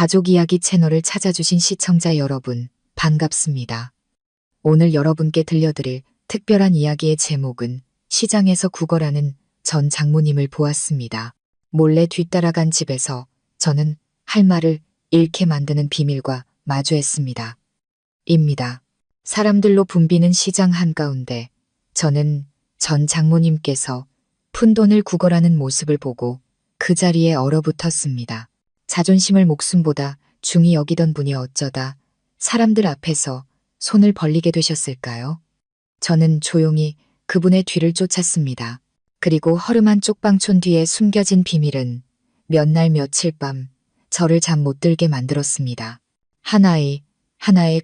가족 이야기 채널을 찾아주신 시청자 여러분, 반갑습니다. 오늘 여러분께 들려드릴 특별한 이야기의 제목은 시장에서 구걸하는 전 장모님을 보았습니다. 몰래 뒤따라간 집에서 저는 할 말을 잃게 만드는 비밀과 마주했습니다. 입니다. 사람들로 붐비는 시장 한가운데 저는 전 장모님께서 푼돈을 구걸하는 모습을 보고 그 자리에 얼어붙었습니다. 자존심을 목숨보다 중히 여기던 분이 어쩌다 사람들 앞에서 손을 벌리게 되셨을까요? 저는 조용히 그분의 뒤를 쫓았습니다. 그리고 허름한 쪽방촌 뒤에 숨겨진 비밀은 몇 날 며칠 밤 저를 잠 못 들게 만들었습니다. 하나의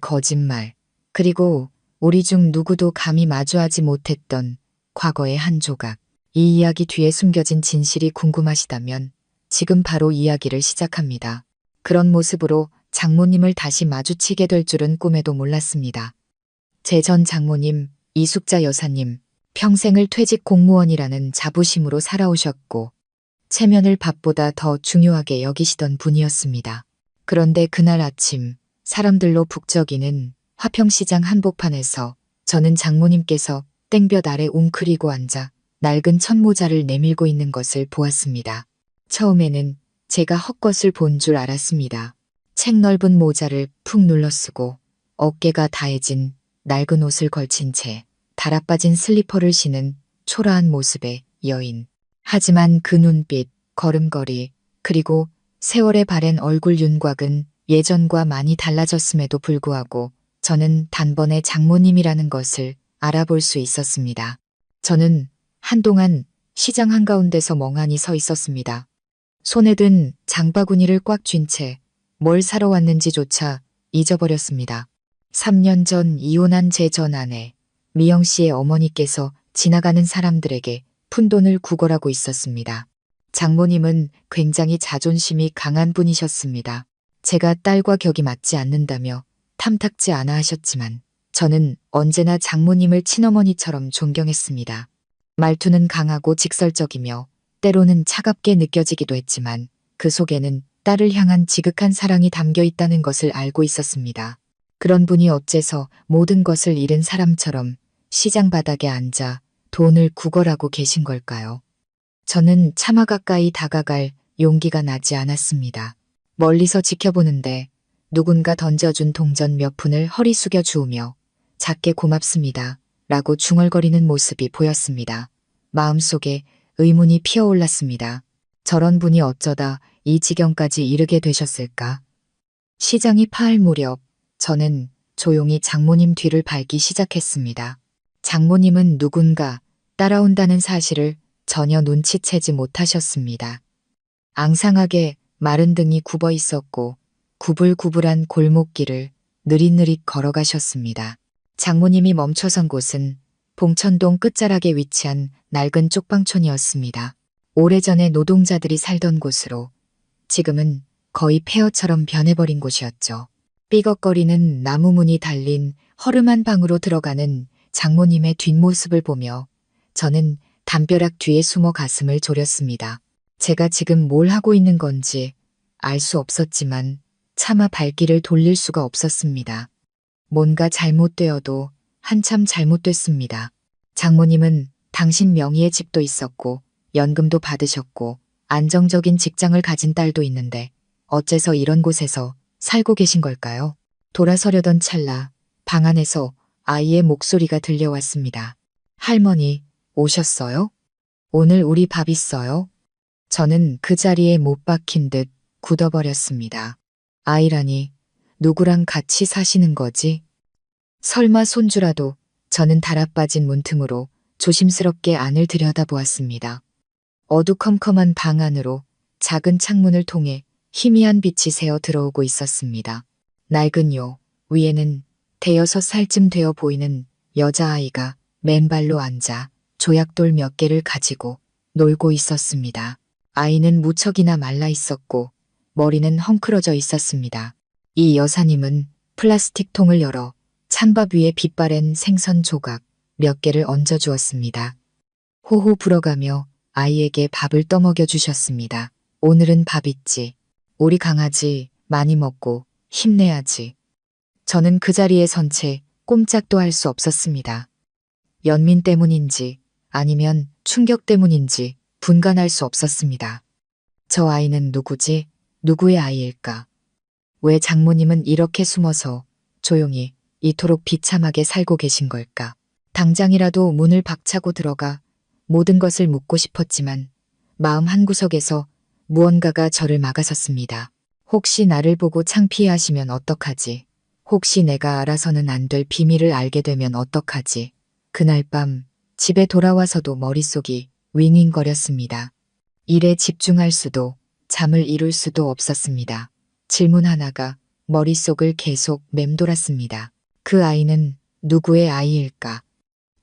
거짓말, 그리고 우리 중 누구도 감히 마주하지 못했던 과거의 한 조각. 이 이야기 뒤에 숨겨진 진실이 궁금하시다면 지금 바로 이야기를 시작합니다. 그런 모습으로 장모님을 다시 마주치게 될 줄은 꿈에도 몰랐습니다. 제 전 장모님, 이숙자 여사님, 평생을 퇴직 공무원이라는 자부심으로 살아오셨고 체면을 밥보다 더 중요하게 여기시던 분이었습니다. 그런데 그날 아침 사람들로 북적이는 화평시장 한복판에서 저는 장모님께서 땡볕 아래 웅크리고 앉아 낡은 천모자를 내밀고 있는 것을 보았습니다. 처음에는 제가 헛것을 본 줄 알았습니다. 책 넓은 모자를 푹 눌러 쓰고 어깨가 다해진 낡은 옷을 걸친 채 달아빠진 슬리퍼를 신은 초라한 모습의 여인. 하지만 그 눈빛, 걸음걸이, 그리고 세월에 바랜 얼굴 윤곽은 예전과 많이 달라졌음에도 불구하고 저는 단번에 장모님이라는 것을 알아볼 수 있었습니다. 저는 한동안 시장 한가운데서 멍하니 서 있었습니다. 손에 든 장바구니를 꽉 쥔 채 뭘 사러 왔는지조차 잊어버렸습니다. 3년 전 이혼한 제 전 아내 미영 씨의 어머니께서 지나가는 사람들에게 푼돈을 구걸하고 있었습니다. 장모님은 굉장히 자존심이 강한 분이셨습니다. 제가 딸과 격이 맞지 않는다며 탐탁지 않아 하셨지만 저는 언제나 장모님을 친어머니처럼 존경했습니다. 말투는 강하고 직설적이며 때로는 차갑게 느껴지기도 했지만 그 속에는 딸을 향한 지극한 사랑이 담겨 있다는 것을 알고 있었습니다. 그런 분이 어째서 모든 것을 잃은 사람처럼 시장 바닥에 앉아 돈을 구걸하고 계신 걸까요? 저는 차마 가까이 다가갈 용기가 나지 않았습니다. 멀리서 지켜보는데 누군가 던져준 동전 몇 푼을 허리 숙여 주우며 작게 고맙습니다 라고 중얼거리는 모습이 보였습니다. 마음속에 의문이 피어올랐습니다. 저런 분이 어쩌다 이 지경까지 이르게 되셨을까? 시장이 파할 무렵 저는 조용히 장모님 뒤를 밟기 시작했습니다. 장모님은 누군가 따라온다는 사실을 전혀 눈치채지 못하셨습니다. 앙상하게 마른 등이 굽어 있었고 구불구불한 골목길을 느릿느릿 걸어가셨습니다. 장모님이 멈춰선 곳은 봉천동 끝자락에 위치한 낡은 쪽방촌이었습니다. 오래전에 노동자들이 살던 곳으로 지금은 거의 폐허처럼 변해버린 곳이었죠. 삐걱거리는 나무 문이 달린 허름한 방으로 들어가는 장모님의 뒷모습을 보며 저는 담벼락 뒤에 숨어 가슴을 졸였습니다. 제가 지금 뭘 하고 있는 건지 알 수 없었지만 차마 발길을 돌릴 수가 없었습니다. 뭔가 잘못되어도 한참 잘못됐습니다. 장모님은 당신 명의의 집도 있었고 연금도 받으셨고 안정적인 직장을 가진 딸도 있는데 어째서 이런 곳에서 살고 계신 걸까요? 돌아서려던 찰나 방 안에서 아이의 목소리가 들려왔습니다. 할머니, 오셨어요? 오늘 우리 밥 있어요? 저는 그 자리에 못 박힌 듯 굳어버렸습니다. 아이라니, 누구랑 같이 사시는 거지? 설마 손주라도. 저는 달아빠진 문틈으로 조심스럽게 안을 들여다보았습니다. 어두컴컴한 방 안으로 작은 창문을 통해 희미한 빛이 새어 들어오고 있었습니다. 낡은 요 위에는 대여섯 살쯤 되어 보이는 여자아이가 맨발로 앉아 조약돌 몇 개를 가지고 놀고 있었습니다. 아이는 무척이나 말라 있었고 머리는 헝클어져 있었습니다. 이 여사님은 플라스틱 통을 열어 찬밥 위에 빛바랜 생선 조각 몇 개를 얹어 주었습니다. 호호 불어가며 아이에게 밥을 떠먹여 주셨습니다. 오늘은 밥 있지. 우리 강아지 많이 먹고 힘내야지. 저는 그 자리에 선 채 꼼짝도 할 수 없었습니다. 연민 때문인지 아니면 충격 때문인지 분간할 수 없었습니다. 저 아이는 누구지? 누구의 아이일까? 왜 장모님은 이렇게 숨어서 조용히 이토록 비참하게 살고 계신 걸까? 당장이라도 문을 박차고 들어가 모든 것을 묻고 싶었지만 마음 한구석에서 무언가가 저를 막아섰습니다. 혹시 나를 보고 창피해하시면 어떡하지? 혹시 내가 알아서는 안 될 비밀을 알게 되면 어떡하지? 그날 밤 집에 돌아와서도 머릿속이 윙윙거렸습니다. 일에 집중할 수도 잠을 이룰 수도 없었습니다. 질문 하나가 머릿속을 계속 맴돌았습니다. 그 아이는 누구의 아이일까?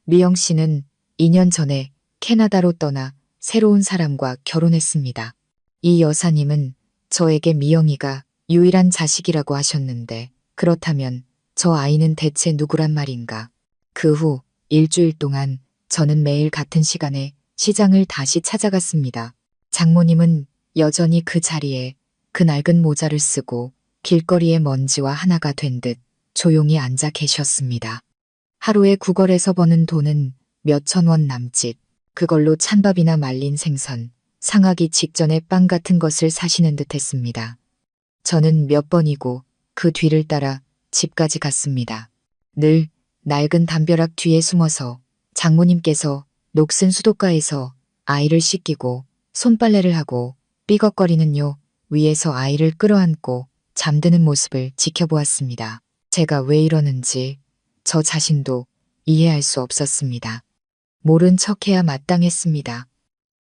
미영 씨는 2년 전에 캐나다로 떠나 새로운 사람과 결혼했습니다. 이 여사님은 저에게 미영이가 유일한 자식이라고 하셨는데 그렇다면 저 아이는 대체 누구란 말인가? 그 후 일주일 동안 저는 매일 같은 시간에 시장을 다시 찾아갔습니다. 장모님은 여전히 그 자리에 그 낡은 모자를 쓰고 길거리의 먼지와 하나가 된 듯 조용히 앉아 계셨습니다. 하루에 구걸에서 버는 돈은 몇천 원 남짓, 그걸로 찬밥이나 말린 생선, 상하기 직전에 빵 같은 것을 사시는 듯 했습니다. 저는 몇 번이고 그 뒤를 따라 집까지 갔습니다. 늘 낡은 담벼락 뒤에 숨어서 장모님께서 녹슨 수도가에서 아이를 씻기고 손빨래를 하고 삐걱거리는 위에서 아이를 끌어안고 잠드는 모습을 지켜보았습니다. 제가 왜 이러는지 저 자신도 이해할 수 없었습니다. 모른 척해야 마땅했습니다.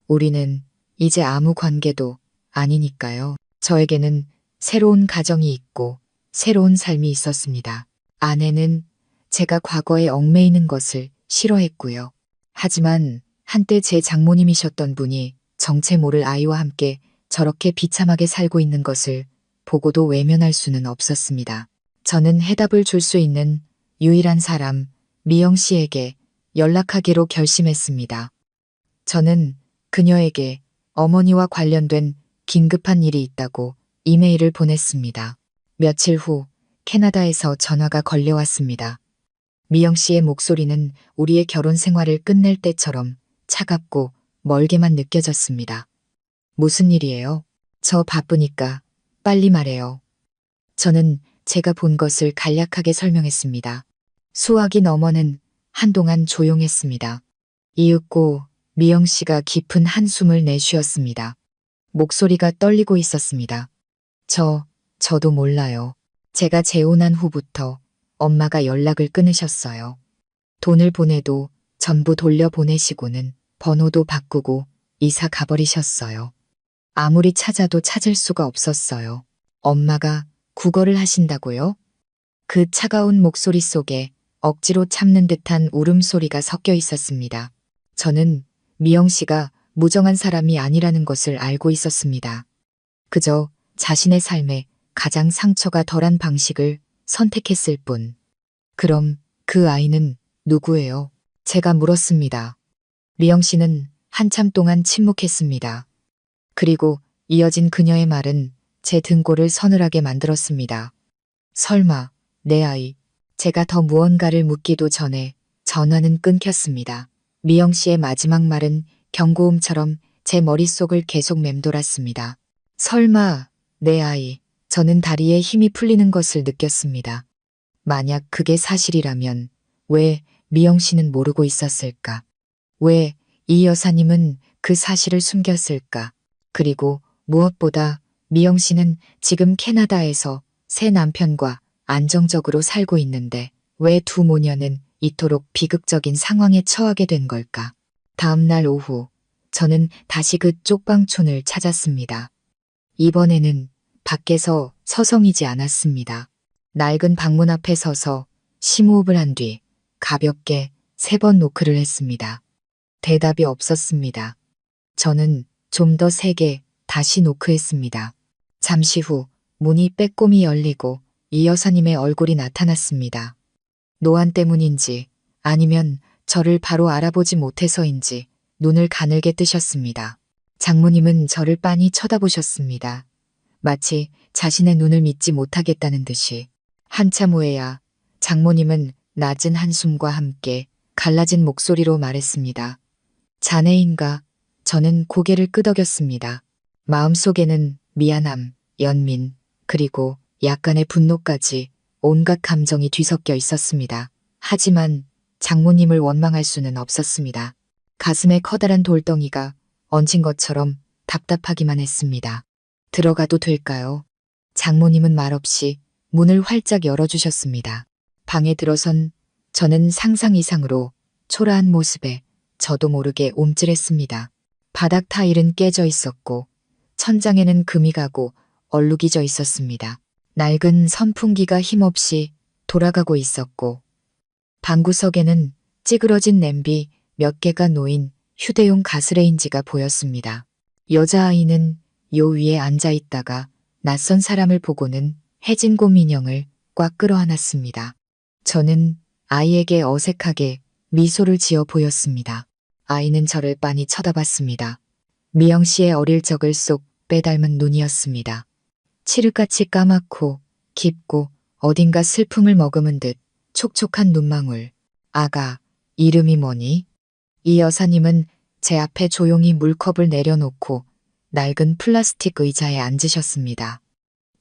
우리는 이제 아무 관계도 아니니까요. 저에게는 새로운 가정이 있고 새로운 삶이 있었습니다. 아내는 제가 과거에 얽매이는 것을 싫어했고요. 하지만 한때 제 장모님이셨던 분이 정체 모를 아이와 함께 저렇게 비참하게 살고 있는 것을 보고도 외면할 수는 없었습니다. 저는 해답을 줄 수 있는 유일한 사람 미영 씨에게 연락하기로 결심했습니다. 저는 그녀에게 어머니와 관련된 긴급한 일이 있다고 이메일을 보냈습니다. 며칠 후 캐나다에서 전화가 걸려왔습니다. 미영 씨의 목소리는 우리의 결혼 생활을 끝낼 때처럼 차갑고 멀게만 느껴졌습니다. 무슨 일이에요? 저 바쁘니까 빨리 말해요. 저는 제가 본 것을 간략하게 설명했습니다. 수화기 너머는 한동안 조용했습니다. 이윽고 미영 씨가 깊은 한숨을 내쉬었습니다. 목소리가 떨리고 있었습니다. 저도 몰라요. 제가 재혼한 후부터 엄마가 연락을 끊으셨어요. 돈을 보내도 전부 돌려보내시고는 번호도 바꾸고 이사 가버리셨어요. 아무리 찾아도 찾을 수가 없었어요. 엄마가 구걸을 하신다고요? 그 차가운 목소리 속에 억지로 참는 듯한 울음소리가 섞여 있었습니다. 저는 미영 씨가 무정한 사람이 아니라는 것을 알고 있었습니다. 그저 자신의 삶에 가장 상처가 덜한 방식을 선택했을 뿐. 그럼 그 아이는 누구예요? 제가 물었습니다. 미영 씨는 한참 동안 침묵했습니다. 그리고 이어진 그녀의 말은 제 등골을 서늘하게 만들었습니다. 설마 내 아이. 제가 더 무언가를 묻기도 전에 전화는 끊겼습니다. 미영 씨의 마지막 말은 경고음처럼 제 머릿속을 계속 맴돌았습니다. 설마 내 아이. 저는 다리에 힘이 풀리는 것을 느꼈습니다. 만약 그게 사실이라면 왜 미영 씨는 모르고 있었을까? 왜 이 여사님은 그 사실을 숨겼을까? 그리고 무엇보다 미영 씨는 지금 캐나다에서 새 남편과 안정적으로 살고 있는데 왜 두 모녀는 이토록 비극적인 상황에 처하게 된 걸까? 다음 날 오후 저는 다시 그 쪽방촌을 찾았습니다. 이번에는 밖에서 서성이지 않았습니다. 낡은 방문 앞에 서서 심호흡을 한 뒤 가볍게 3번 노크를 했습니다. 대답이 없었습니다. 저는 좀 더 세게 다시 노크했습니다. 잠시 후 문이 빼꼼히 열리고 이 여사님의 얼굴이 나타났습니다. 노안 때문인지 아니면 저를 바로 알아보지 못해서인지 눈을 가늘게 뜨셨습니다. 장모님은 저를 빤히 쳐다보셨습니다. 마치 자신의 눈을 믿지 못하겠다는 듯이. 한참 후에야 장모님은 낮은 한숨과 함께 갈라진 목소리로 말했습니다. 자네인가? 저는 고개를 끄덕였습니다. 마음속에는 미안함, 연민, 그리고 약간의 분노까지 온갖 감정이 뒤섞여 있었습니다. 하지만 장모님을 원망할 수는 없었습니다. 가슴에 커다란 돌덩이가 얹힌 것처럼 답답하기만 했습니다. 들어가도 될까요? 장모님은 말없이 문을 활짝 열어주셨습니다. 방에 들어선 저는 상상 이상으로 초라한 모습에 저도 모르게 움찔했습니다. 바닥 타일은 깨져 있었고 천장에는 금이 가고 얼룩이 져 있었습니다. 낡은 선풍기가 힘없이 돌아가고 있었고 방구석에는 찌그러진 냄비 몇 개가 놓인 휴대용 가스레인지가 보였습니다. 여자아이는 요 위에 앉아 있다가 낯선 사람을 보고는 해진곰 인형을 꽉 끌어안았습니다. 저는 아이에게 어색하게 미소를 지어 보였습니다. 아이는 저를 빤히 쳐다봤습니다. 미영 씨의 어릴 적을 쏙 빼닮은 눈이었습니다. 칠흑같이 까맣고 깊고 어딘가 슬픔을 머금은 듯 촉촉한 눈망울. 아가, 이름이 뭐니? 이 여사님은 제 앞에 조용히 물컵을 내려놓고 낡은 플라스틱 의자에 앉으셨습니다.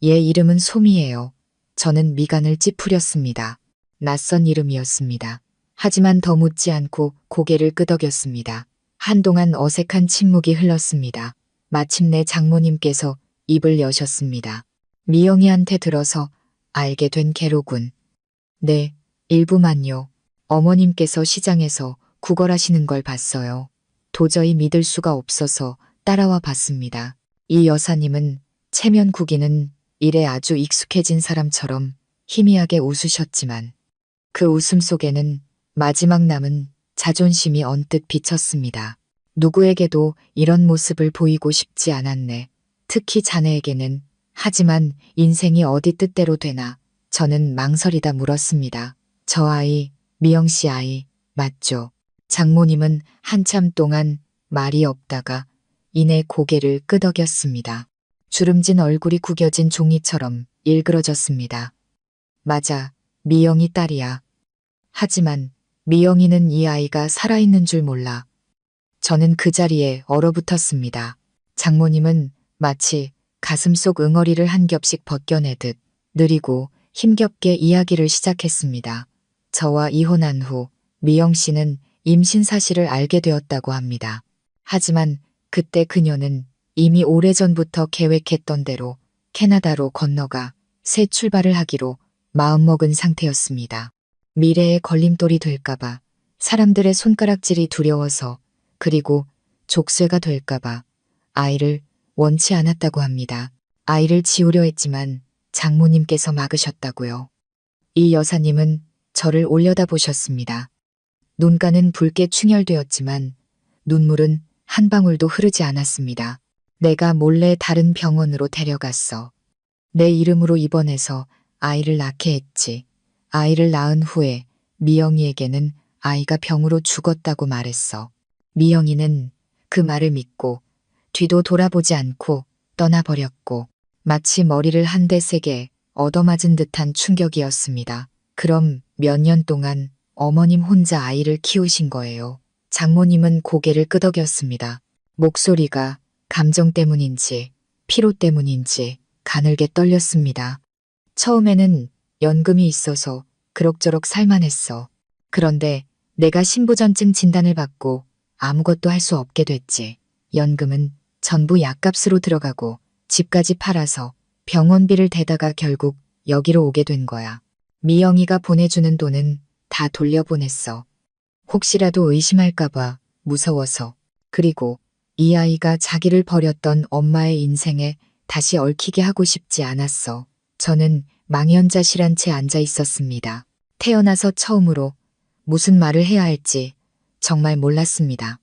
얘 이름은 소미예요. 저는 미간을 찌푸렸습니다. 낯선 이름이었습니다. 하지만 더 묻지 않고 고개를 끄덕였습니다. 한동안 어색한 침묵이 흘렀습니다. 마침내 장모님께서 입을 여셨습니다. 미영이한테 들어서 알게 된 개로군. 네, 일부만요. 어머님께서 시장에서 구걸하시는 걸 봤어요. 도저히 믿을 수가 없어서 따라와 봤습니다. 이 여사님은 체면 구기는 일에 아주 익숙해진 사람처럼 희미하게 웃으셨지만 그 웃음 속에는 마지막 남은 자존심이 언뜻 비쳤습니다. 누구에게도 이런 모습을 보이고 싶지 않았네. 특히 자네에게는. 하지만 인생이 어디 뜻대로 되나. 저는 망설이다 물었습니다. 저 아이, 미영 씨 아이, 맞죠? 장모님은 한참 동안 말이 없다가 이내 고개를 끄덕였습니다. 주름진 얼굴이 구겨진 종이처럼 일그러졌습니다. 맞아, 미영이 딸이야. 하지만 미영이는 이 아이가 살아있는 줄 몰라. 저는 그 자리에 얼어붙었습니다. 장모님은 마치 가슴속 응어리를 한 겹씩 벗겨내듯 느리고 힘겹게 이야기를 시작했습니다. 저와 이혼한 후 미영 씨는 임신 사실을 알게 되었다고 합니다. 하지만 그때 그녀는 이미 오래전부터 계획했던 대로 캐나다로 건너가 새 출발을 하기로 마음먹은 상태였습니다. 미래의 걸림돌이 될까봐, 사람들의 손가락질이 두려워서, 그리고 족쇄가 될까봐 아이를 원치 않았다고 합니다. 아이를 지우려 했지만 장모님께서 막으셨다고요. 이 여사님은 저를 올려다보셨습니다. 눈가는 붉게 충혈되었지만 눈물은 한 방울도 흐르지 않았습니다. 내가 몰래 다른 병원으로 데려갔어. 내 이름으로 입원해서 아이를 낳게 했지. 아이를 낳은 후에 미영이에게는 아이가 병으로 죽었다고 말했어. 미영이는 그 말을 믿고 뒤도 돌아보지 않고 떠나버렸고 마치 머리를 한 대 세게 얻어맞은 듯한 충격이었습니다. 그럼 몇 년 동안 어머님 혼자 아이를 키우신 거예요. 장모님은 고개를 끄덕였습니다. 목소리가 감정 때문인지 피로 때문인지 가늘게 떨렸습니다. 처음에는 연금이 있어서 그럭저럭 살만했어. 그런데 내가 신부전증 진단을 받고 아무것도 할 수 없게 됐지. 연금은 전부 약값으로 들어가고 집까지 팔아서 병원비를 대다가 결국 여기로 오게 된 거야. 미영이가 보내주는 돈은 다 돌려보냈어. 혹시라도 의심할까봐 무서워서. 그리고 이 아이가 자기를 버렸던 엄마의 인생에 다시 얽히게 하고 싶지 않았어. 저는 망연자실한 채 앉아 있었습니다. 태어나서 처음으로 무슨 말을 해야 할지 정말 몰랐습니다.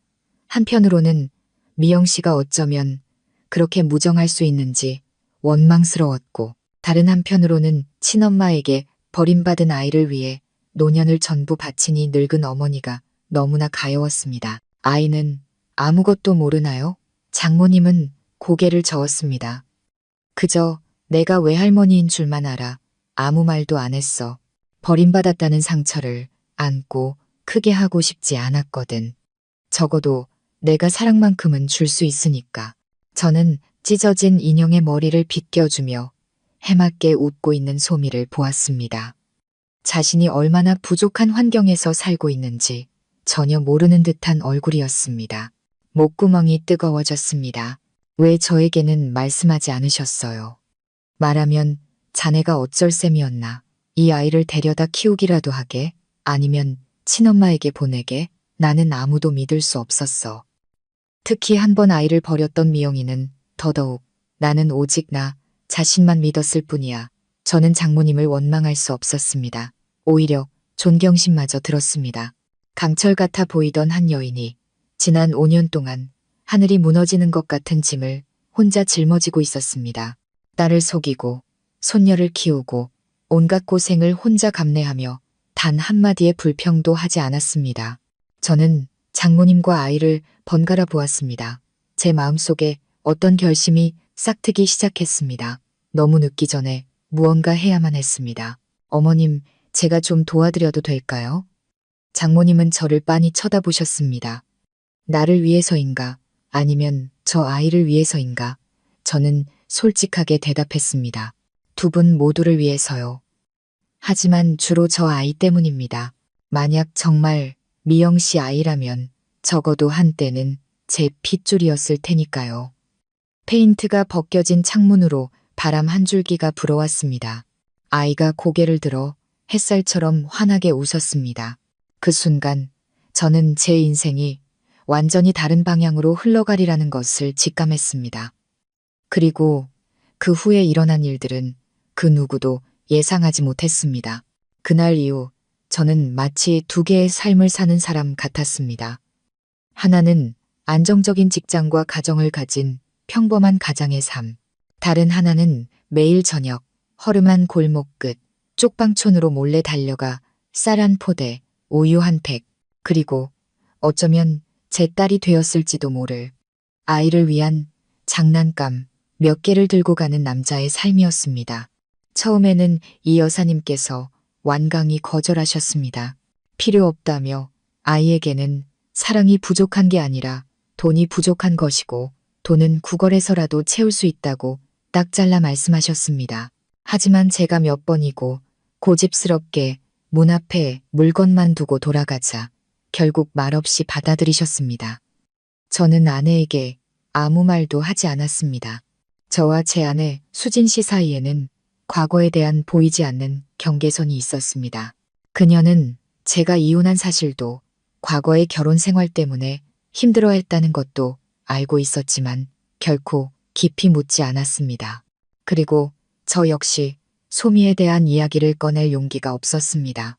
한편으로는 미영 씨가 어쩌면 그렇게 무정할 수 있는지 원망스러웠고, 다른 한편으로는 친엄마에게 버림받은 아이를 위해 노년을 전부 바치니 늙은 어머니가 너무나 가여웠습니다. 아이는 아무것도 모르나요? 장모님은 고개를 저었습니다. 그저 내가 외할머니인 줄만 알아 아무 말도 안 했어. 버림받았다는 상처를 안고 크게 하고 싶지 않았거든. 적어도 내가 사랑만큼은 줄 수 있으니까. 저는 찢어진 인형의 머리를 빗겨주며 해맑게 웃고 있는 소미를 보았습니다. 자신이 얼마나 부족한 환경에서 살고 있는지 전혀 모르는 듯한 얼굴이었습니다. 목구멍이 뜨거워졌습니다. 왜 저에게는 말씀하지 않으셨어요? 말하면 자네가 어쩔 셈이었나? 이 아이를 데려다 키우기라도 하게? 아니면 친엄마에게 보내게? 나는 아무도 믿을 수 없었어. 특히 한 번 아이를 버렸던 미영이는 더더욱 나는 오직 나 자신만 믿었을 뿐이야. 저는 장모님을 원망할 수 없었습니다. 오히려 존경심마저 들었습니다. 강철 같아 보이던 한 여인이 지난 5년 동안 하늘이 무너지는 것 같은 짐을 혼자 짊어지고 있었습니다. 딸을 속이고 손녀를 키우고 온갖 고생을 혼자 감내하며 단 한마디의 불평도 하지 않았습니다. 저는 장모님과 아이를 번갈아 보았습니다. 제 마음속에 어떤 결심이 싹트기 시작했습니다. 너무 늦기 전에 무언가 해야만 했습니다. 어머님, 제가 좀 도와드려도 될까요? 장모님은 저를 빤히 쳐다보셨습니다. 나를 위해서인가? 아니면 저 아이를 위해서인가? 저는 솔직하게 대답했습니다. 두 분 모두를 위해서요. 하지만 주로 저 아이 때문입니다. 만약 정말 미영 씨 아이라면 적어도 한때는 제 핏줄이었을 테니까요. 페인트가 벗겨진 창문으로 바람 한 줄기가 불어왔습니다. 아이가 고개를 들어 햇살처럼 환하게 웃었습니다. 그 순간 저는 제 인생이 완전히 다른 방향으로 흘러가리라는 것을 직감했습니다. 그리고 그 후에 일어난 일들은 그 누구도 예상하지 못했습니다. 그날 이후 저는 마치 두 개의 삶을 사는 사람 같았습니다. 하나는 안정적인 직장과 가정을 가진 평범한 가장의 삶. 다른 하나는 매일 저녁 허름한 골목 끝 쪽방촌으로 몰래 달려가 쌀 한 포대, 우유 한 팩, 그리고 어쩌면 제 딸이 되었을지도 모를 아이를 위한 장난감 몇 개를 들고 가는 남자의 삶이었습니다. 처음에는 이 여사님께서 완강히 거절하셨습니다. 필요 없다며 아이에게는 사랑이 부족한 게 아니라 돈이 부족한 것이고 돈은 구걸해서라도 채울 수 있다고 딱 잘라 말씀하셨습니다. 하지만 제가 몇 번이고 고집스럽게 문 앞에 물건만 두고 돌아가자 결국 말없이 받아들이셨습니다. 저는 아내에게 아무 말도 하지 않았습니다. 저와 제 아내 수진 씨 사이에는 과거에 대한 보이지 않는 경계선이 있었습니다. 그녀는 제가 이혼한 사실도 과거의 결혼 생활 때문에 힘들어했다는 것도 알고 있었지만 결코 깊이 묻지 않았습니다. 그리고 저 역시 소미에 대한 이야기를 꺼낼 용기가 없었습니다.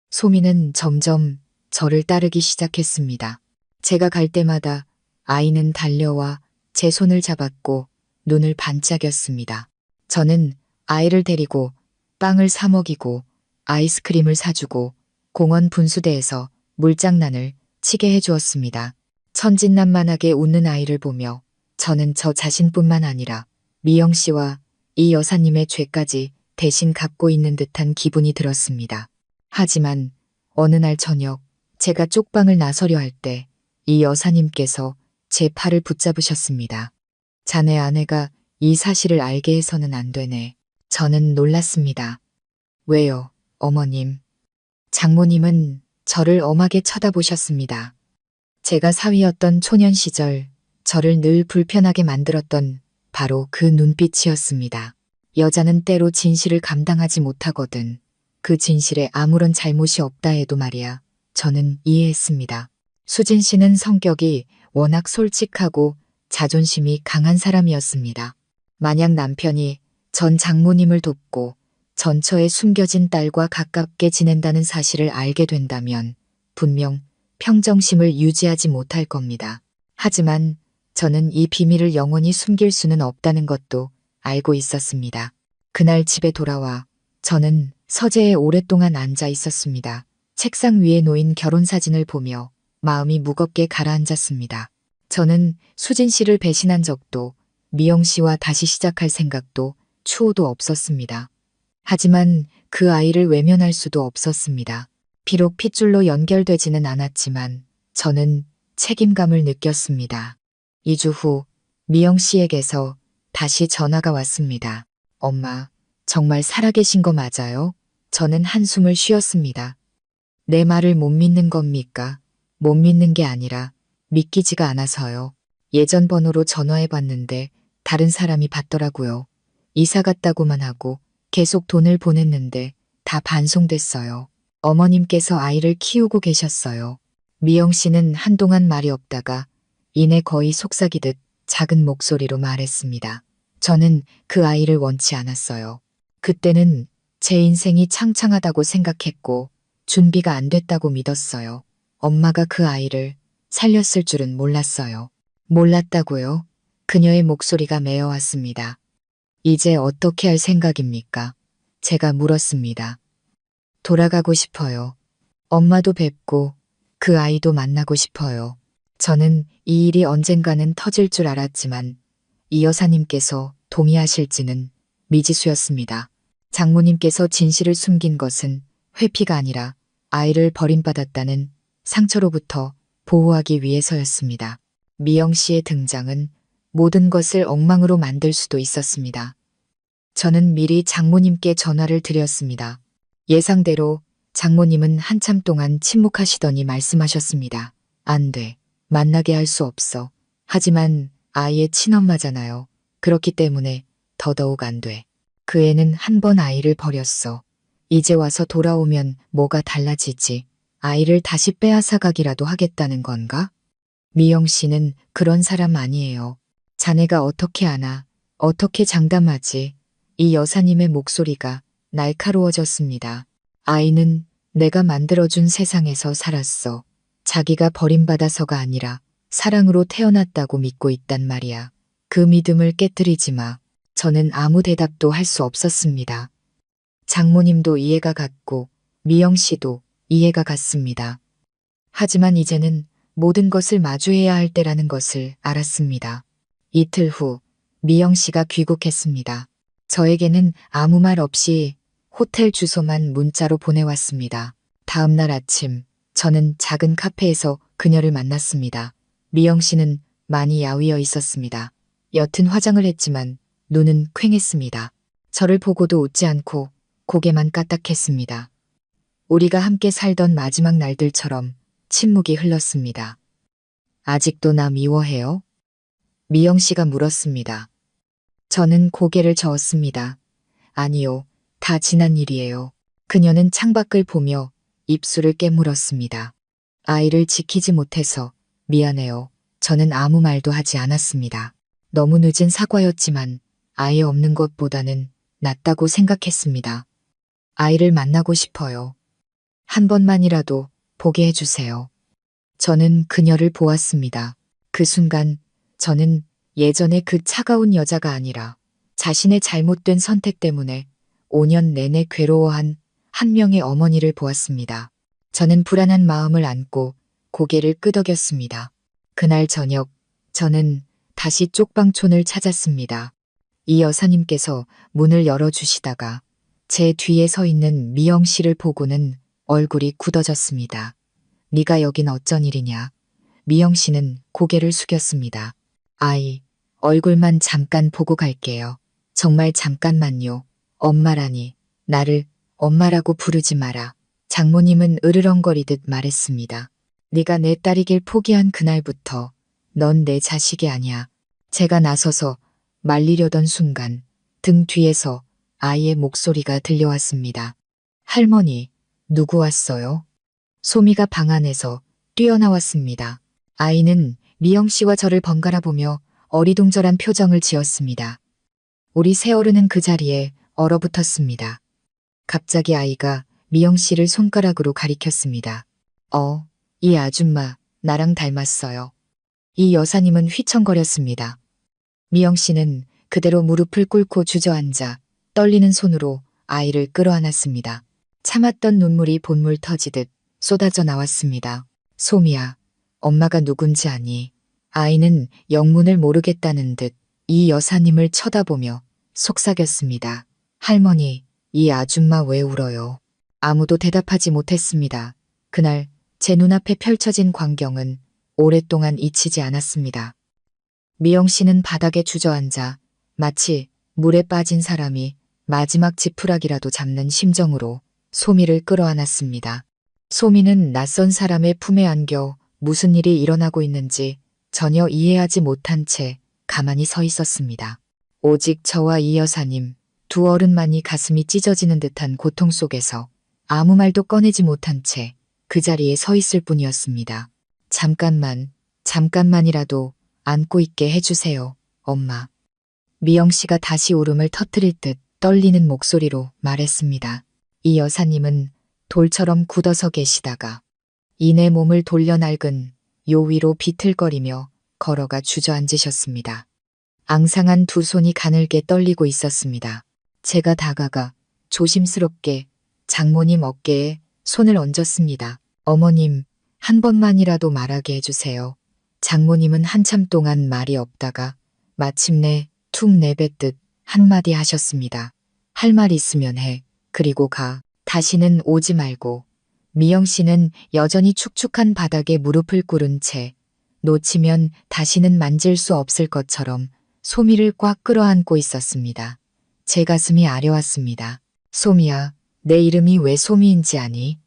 소미는 점점 저를 따르기 시작했습니다. 제가 갈 때마다 아이는 달려와 제 손을 잡았고 눈을 반짝였습니다. 저는 아이를 데리고 빵을 사 먹이고 아이스크림을 사주고 공원 분수대에서 물장난을 치게 해주었습니다. 천진난만하게 웃는 아이를 보며 저는 저 자신뿐만 아니라 미영 씨와 이 여사님의 죄까지 대신 갚고 있는 듯한 기분이 들었습니다. 하지만 어느 날 저녁 제가 쪽방을 나서려 할 때 이 여사님께서 제 팔을 붙잡으셨습니다. 자네 아내가 이 사실을 알게 해서는 안 되네. 저는 놀랐습니다. 왜요, 어머님? 장모님은 저를 엄하게 쳐다보셨습니다. 제가 사위였던 초년 시절 저를 늘 불편하게 만들었던 바로 그 눈빛이었습니다. 여자는 때로 진실을 감당하지 못하거든. 그 진실에 아무런 잘못이 없다 해도 말이야. 저는 이해했습니다. 수진 씨는 성격이 워낙 솔직하고 자존심이 강한 사람이었습니다. 만약 남편이 전 장모님을 돕고 전처에 숨겨진 딸과 가깝게 지낸다는 사실을 알게 된다면 분명 평정심을 유지하지 못할 겁니다. 하지만 저는 이 비밀을 영원히 숨길 수는 없다는 것도 알고 있었습니다. 그날 집에 돌아와 저는 서재에 오랫동안 앉아 있었습니다. 책상 위에 놓인 결혼사진을 보며 마음이 무겁게 가라앉았습니다. 저는 수진 씨를 배신한 적도 미영 씨와 다시 시작할 생각도 추호도 없었습니다. 하지만 그 아이를 외면할 수도 없었습니다. 비록 핏줄로 연결되지는 않았지만 저는 책임감을 느꼈습니다. 2주 후 미영 씨에게서 다시 전화가 왔습니다. 엄마, 정말 살아계신 거 맞아요? 저는 한숨을 쉬었습니다. 내 말을 못 믿는 겁니까? 못 믿는 게 아니라 믿기지가 않아서요. 예전 번호로 전화해 봤는데 다른 사람이 받더라고요. 이사 갔다고만 하고 계속 돈을 보냈는데 다 반송됐어요. 어머님께서 아이를 키우고 계셨어요. 미영 씨는 한동안 말이 없다가 이내 거의 속삭이듯 작은 목소리로 말했습니다. 저는 그 아이를 원치 않았어요. 그때는 제 인생이 창창하다고 생각했고 준비가 안 됐다고 믿었어요. 엄마가 그 아이를 살렸을 줄은 몰랐어요. 몰랐다고요? 그녀의 목소리가 메어왔습니다. 이제 어떻게 할 생각입니까? 제가 물었습니다. 돌아가고 싶어요. 엄마도 뵙고 그 아이도 만나고 싶어요. 저는 이 일이 언젠가는 터질 줄 알았지만 이 여사님께서 동의하실지는 미지수였습니다. 장모님께서 진실을 숨긴 것은 회피가 아니라 아이를 버림받았다는 상처로부터 보호하기 위해서였습니다. 미영 씨의 등장은 모든 것을 엉망으로 만들 수도 있었습니다. 저는 미리 장모님께 전화를 드렸습니다. 예상대로 장모님은 한참 동안 침묵하시더니 말씀하셨습니다. 안 돼. 만나게 할 수 없어. 하지만 아이의 친엄마잖아요. 그렇기 때문에 더더욱 안 돼. 그 애는 한 번 아이를 버렸어. 이제 와서 돌아오면 뭐가 달라지지? 아이를 다시 빼앗아가기라도 하겠다는 건가? 미영 씨는 그런 사람 아니에요. 자네가 어떻게 아나? 어떻게 장담하지? 이 여사님의 목소리가 날카로워졌습니다. 아이는 내가 만들어준 세상에서 살았어. 자기가 버림받아서가 아니라 사랑으로 태어났다고 믿고 있단 말이야. 그 믿음을 깨뜨리지 마. 저는 아무 대답도 할 수 없었습니다. 장모님도 이해가 갔고 미영 씨도 이해가 갔습니다. 하지만 이제는 모든 것을 마주해야 할 때라는 것을 알았습니다. 이틀 후 미영 씨가 귀국했습니다. 저에게는 아무 말 없이 호텔 주소만 문자로 보내왔습니다. 다음 날 아침 저는 작은 카페에서 그녀를 만났습니다. 미영 씨는 많이 야위어 있었습니다. 옅은 화장을 했지만 눈은 퀭했습니다. 저를 보고도 웃지 않고 고개만 까딱했습니다. 우리가 함께 살던 마지막 날들처럼 침묵이 흘렀습니다. 아직도 나 미워해요? 미영 씨가 물었습니다. 저는 고개를 저었습니다. 아니요, 다 지난 일이에요. 그녀는 창밖을 보며 입술을 깨물었습니다. 아이를 지키지 못해서 미안해요. 저는 아무 말도 하지 않았습니다. 너무 늦은 사과였지만 아예 없는 것보다는 낫다고 생각했습니다. 아이를 만나고 싶어요. 한 번만이라도 보게 해주세요. 저는 그녀를 보았습니다. 그 순간 저는 예전의 그 차가운 여자가 아니라 자신의 잘못된 선택 때문에 5년 내내 괴로워한 한 명의 어머니를 보았습니다. 저는 불안한 마음을 안고 고개를 끄덕였습니다. 그날 저녁 저는 다시 쪽방촌을 찾았습니다. 이 여사님께서 문을 열어주시다가 제 뒤에 서 있는 미영 씨를 보고는 얼굴이 굳어졌습니다. 네가 여긴 어쩐 일이냐? 미영 씨는 고개를 숙였습니다. 아이, 얼굴만 잠깐 보고 갈게요. 정말 잠깐만요. 엄마라니, 나를 엄마라고 부르지 마라. 장모님은 으르렁거리듯 말했습니다. 네가 내 딸이길 포기한 그날부터 넌 내 자식이 아니야. 제가 나서서 말리려던 순간 등 뒤에서 아이의 목소리가 들려왔습니다. 할머니, 누구 왔어요? 소미가 방 안에서 뛰어나왔습니다. 아이는 미영 씨와 저를 번갈아 보며 어리둥절한 표정을 지었습니다. 우리 새어른은 그 자리에 얼어붙었습니다. 갑자기 아이가 미영 씨를 손가락으로 가리켰습니다. 이 아줌마 나랑 닮았어요. 이 여사님은 휘청거렸습니다. 미영 씨는 그대로 무릎을 꿇고 주저앉아 떨리는 손으로 아이를 끌어안았습니다. 참았던 눈물이 본물 터지듯 쏟아져 나왔습니다. 소미야, 엄마가 누군지 아니? 아이는 영문을 모르겠다는 듯 이 여사님을 쳐다보며 속삭였습니다. 할머니, 이 아줌마 왜 울어요? 아무도 대답하지 못했습니다. 그날 제 눈앞에 펼쳐진 광경은 오랫동안 잊히지 않았습니다. 미영 씨는 바닥에 주저앉아 마치 물에 빠진 사람이 마지막 지푸라기라도 잡는 심정으로 소미를 끌어안았습니다. 소미는 낯선 사람의 품에 안겨 무슨 일이 일어나고 있는지 전혀 이해하지 못한 채 가만히 서 있었습니다. 오직 저와 이 여사님, 두 어른만이 가슴이 찢어지는 듯한 고통 속에서 아무 말도 꺼내지 못한 채 그 자리에 서 있을 뿐이었습니다. 잠깐만이라도 안고 있게 해주세요, 엄마. 미영 씨가 다시 울음을 터뜨릴 듯 떨리는 목소리로 말했습니다. 이 여사님은 돌처럼 굳어서 계시다가 이내 몸을 돌려 낡은 요 위로 비틀거리며 걸어가 주저앉으셨습니다. 앙상한 두 손이 가늘게 떨리고 있었습니다. 제가 다가가 조심스럽게 장모님 어깨에 손을 얹었습니다. 어머님, 한 번만이라도 말하게 해주세요. 장모님은 한참 동안 말이 없다가 마침내 툭 내뱉듯 한마디 하셨습니다. 할 말 있으면 해. 그리고 가. 다시는 오지 말고. 미영 씨는 여전히 축축한 바닥에 무릎을 꿇은 채 놓치면 다시는 만질 수 없을 것처럼 소미를 꽉 끌어안고 있었습니다. 제 가슴이 아려왔습니다. 소미야, 내 이름이 왜 소미인지 아니?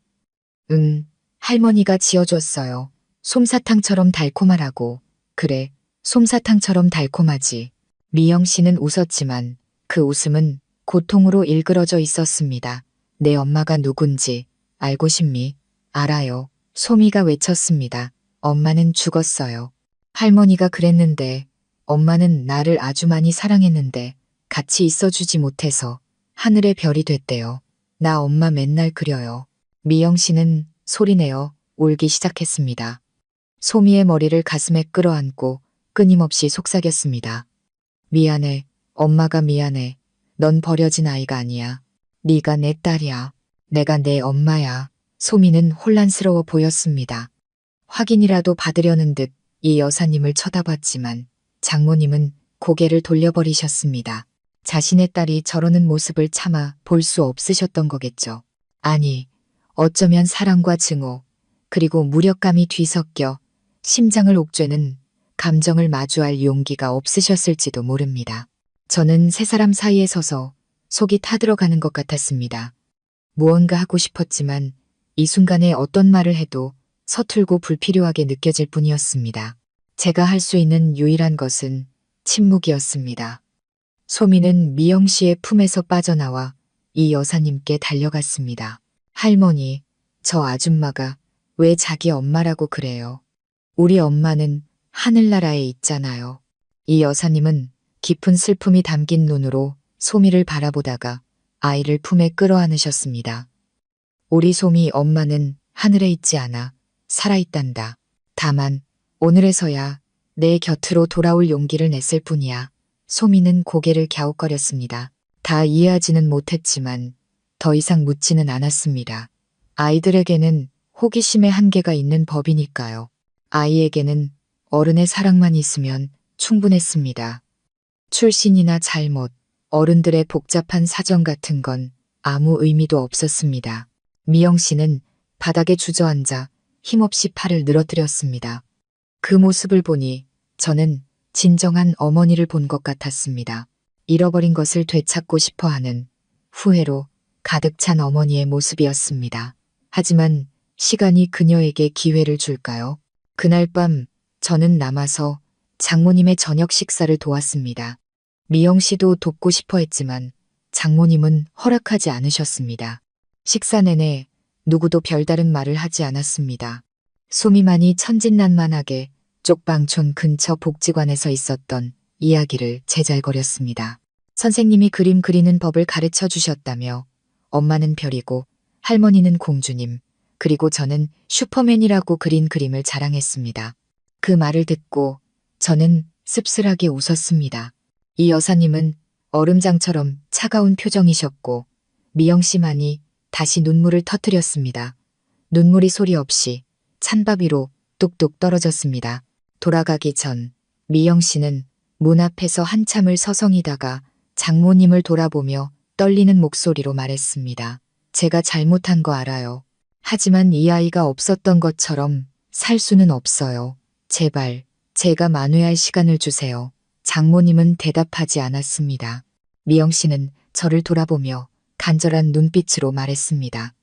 응, 할머니가 지어줬어요. 솜사탕처럼 달콤하라고. 그래, 솜사탕처럼 달콤하지. 미영 씨는 웃었지만 그 웃음은 고통으로 일그러져 있었습니다. 내 엄마가 누군지 알고 싶니? 알아요. 소미가 외쳤습니다. 엄마는 죽었어요. 할머니가 그랬는데 엄마는 나를 아주 많이 사랑했는데 같이 있어주지 못해서 하늘의 별이 됐대요. 나 엄마 맨날 그려요. 미영 씨는 소리내어 울기 시작했습니다. 소미의 머리를 가슴에 끌어안고 끊임없이 속삭였습니다. 미안해. 엄마가 미안해. 넌 버려진 아이가 아니야. 네가 내 딸이야. 내가 내 엄마야. 소미는 혼란스러워 보였습니다. 확인이라도 받으려는 듯 이 여사님을 쳐다봤지만 장모님은 고개를 돌려버리셨습니다. 자신의 딸이 저러는 모습을 차마 볼 수 없으셨던 거겠죠. 아니, 어쩌면 사랑과 증오, 그리고 무력감이 뒤섞여 심장을 옥죄는 감정을 마주할 용기가 없으셨을지도 모릅니다. 저는 세 사람 사이에 서서 속이 타들어가는 것 같았습니다. 무언가 하고 싶었지만 이 순간에 어떤 말을 해도 서툴고 불필요하게 느껴질 뿐이었습니다. 제가 할 수 있는 유일한 것은 침묵이었습니다. 소미는 미영 씨의 품에서 빠져나와 이 여사님께 달려갔습니다. 할머니, 저 아줌마가 왜 자기 엄마라고 그래요? 우리 엄마는 하늘나라에 있잖아요. 이 여사님은 깊은 슬픔이 담긴 눈으로 소미를 바라보다가 아이를 품에 끌어안으셨습니다. 우리 소미 엄마는 하늘에 있지 않아 살아있단다. 다만 오늘에서야 내 곁으로 돌아올 용기를 냈을 뿐이야. 소미는 고개를 갸웃거렸습니다. 다 이해하지는 못했지만 더 이상 묻지는 않았습니다. 아이들에게는 호기심의 한계가 있는 법이니까요. 아이에게는 어른의 사랑만 있으면 충분했습니다. 출신이나 잘못, 어른들의 복잡한 사정 같은 건 아무 의미도 없었습니다. 미영 씨는 바닥에 주저앉아 힘없이 팔을 늘어뜨렸습니다. 그 모습을 보니 저는 진정한 어머니를 본 것 같았습니다. 잃어버린 것을 되찾고 싶어하는 후회로 가득 찬 어머니의 모습이었습니다. 하지만 시간이 그녀에게 기회를 줄까요? 그날 밤 저는 남아서 장모님의 저녁 식사를 도왔습니다. 미영 씨도 돕고 싶어 했지만 장모님은 허락하지 않으셨습니다. 식사 내내 누구도 별다른 말을 하지 않았습니다. 소미만이 천진난만하게 쪽방촌 근처 복지관에서 있었던 이야기를 제잘거렸습니다. 선생님이 그림 그리는 법을 가르쳐 주셨다며 엄마는 별이고 할머니는 공주님, 그리고 저는 슈퍼맨이라고 그린 그림을 자랑했습니다. 그 말을 듣고 저는 씁쓸하게 웃었습니다. 이 여사님은 얼음장처럼 차가운 표정이셨고 미영 씨만이 다시 눈물을 터뜨렸습니다. 눈물이 소리 없이 찬밥 위로 뚝뚝 떨어졌습니다. 돌아가기 전 미영 씨는 문 앞에서 한참을 서성이다가 장모님을 돌아보며 떨리는 목소리로 말했습니다. 제가 잘못한 거 알아요. 하지만 이 아이가 없었던 것처럼 살 수는 없어요. 제발, 제가 만회할 시간을 주세요. 장모님은 대답하지 않았습니다. 미영 씨는 저를 돌아보며 간절한 눈빛으로 말했습니다.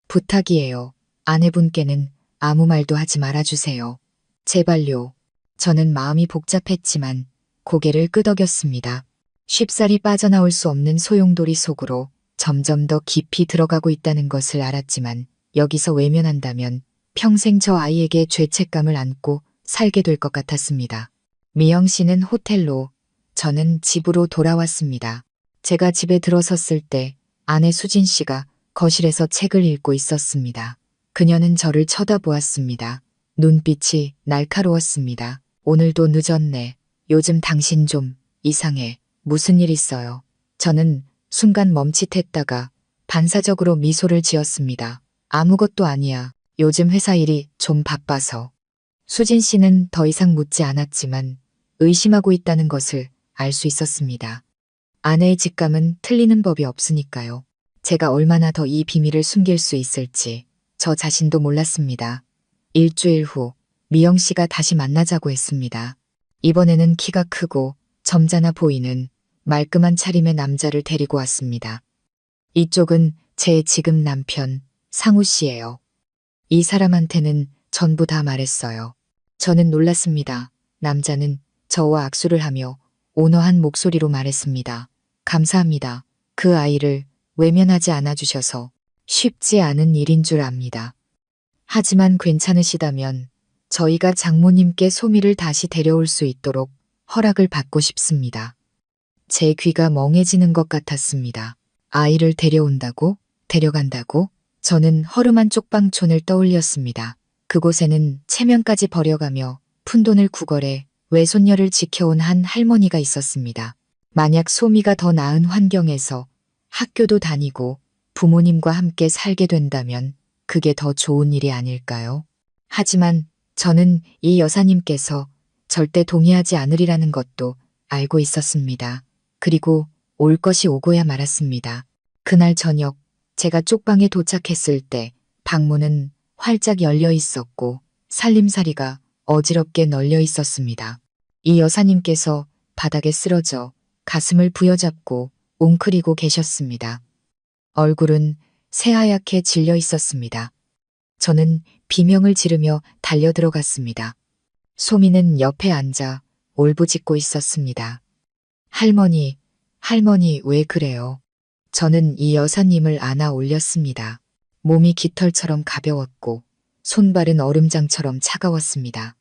부탁이에요. 아내분께는 아무 말도 하지 말아주세요. 제발요. 저는 마음이 복잡했지만 고개를 끄덕였습니다. 쉽사리 빠져나올 수 없는 소용돌이 속으로 점점 더 깊이 들어가고 있다는 것을 알았지만 여기서 외면한다면 평생 저 아이에게 죄책감을 안고 살게 될 것 같았습니다. 미영 씨는 호텔로, 저는 집으로 돌아왔습니다. 제가 집에 들어섰을 때 아내 수진 씨가 거실에서 책을 읽고 있었습니다. 그녀는 저를 쳐다보았습니다. 눈빛이 날카로웠습니다. 오늘도 늦었네. 요즘 당신 좀 이상해. 무슨 일 있어요? 저는 순간 멈칫했다가 반사적으로 미소를 지었습니다. 아무것도 아니야. 요즘 회사 일이 좀 바빠서. 수진 씨는 더 이상 묻지 않았지만 의심하고 있다는 것을 알 수 있었습니다. 아내의 직감은 틀리는 법이 없으니까요. 제가 얼마나 더 이 비밀을 숨길 수 있을지 저 자신도 몰랐습니다. 일주일 후 미영 씨가 다시 만나자고 했습니다. 이번에는 키가 크고 점잖아 보이는 말끔한 차림의 남자를 데리고 왔습니다. 이쪽은 제 지금 남편 상우 씨예요. 이 사람한테는 전부 다 말했어요. 저는 놀랐습니다. 남자는 저와 악수를 하며 온화한 목소리로 말했습니다. 감사합니다. 그 아이를 외면하지 않아 주셔서 쉽지 않은 일인 줄 압니다. 하지만 괜찮으시다면 저희가 장모님께 소미를 다시 데려올 수 있도록 허락을 받고 싶습니다. 제 귀가 멍해지는 것 같았습니다. 아이를 데려온다고? 데려간다고? 저는 허름한 쪽방촌을 떠올렸습니다. 그곳에는 체면까지 버려가며 푼돈을 구걸해 외손녀를 지켜온 한 할머니가 있었습니다. 만약 소미가 더 나은 환경에서 학교도 다니고 부모님과 함께 살게 된다면 그게 더 좋은 일이 아닐까요? 하지만 저는 이 여사님께서 절대 동의하지 않으리라는 것도 알고 있었습니다. 그리고 올 것이 오고야 말았습니다. 그날 저녁 제가 쪽방에 도착했을 때 방문은 활짝 열려 있었고 살림살이가 어지럽게 널려 있었습니다. 이 여사님께서 바닥에 쓰러져 가슴을 부여잡고 웅크리고 계셨습니다. 얼굴은 새하얗게 질려 있었습니다. 저는 비명을 지르며 달려 들어갔습니다. 소미는 옆에 앉아 울부짖고 있었습니다. 할머니, 할머니 왜 그래요? 저는 이 여사님을 안아 올렸습니다. 몸이 깃털처럼 가벼웠고 손발은 얼음장처럼 차가웠습니다.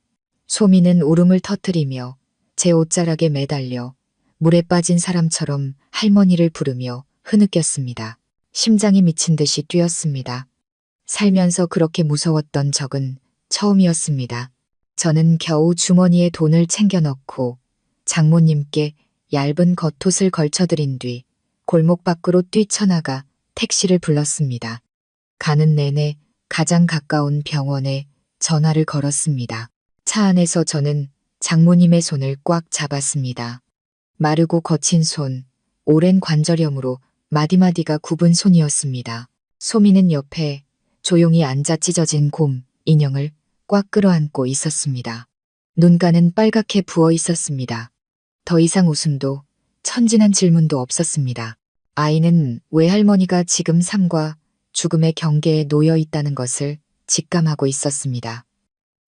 소미는 울음을 터뜨리며 제 옷자락에 매달려 물에 빠진 사람처럼 할머니를 부르며 흐느꼈습니다. 심장이 미친 듯이 뛰었습니다. 살면서 그렇게 무서웠던 적은 처음이었습니다. 저는 겨우 주머니에 돈을 챙겨 넣고 장모님께 얇은 겉옷을 걸쳐드린 뒤 골목 밖으로 뛰쳐나가 택시를 불렀습니다. 가는 내내 가장 가까운 병원에 전화를 걸었습니다. 차 안에서 저는 장모님의 손을 꽉 잡았습니다. 마르고 거친 손, 오랜 관절염으로 마디마디가 굽은 손이었습니다. 소미는 옆에 조용히 앉아 찢어진 곰, 인형을 꽉 끌어안고 있었습니다. 눈가는 빨갛게 부어 있었습니다. 더 이상 웃음도 천진한 질문도 없었습니다. 아이는 외할머니가 지금 삶과 죽음의 경계에 놓여 있다는 것을 직감하고 있었습니다.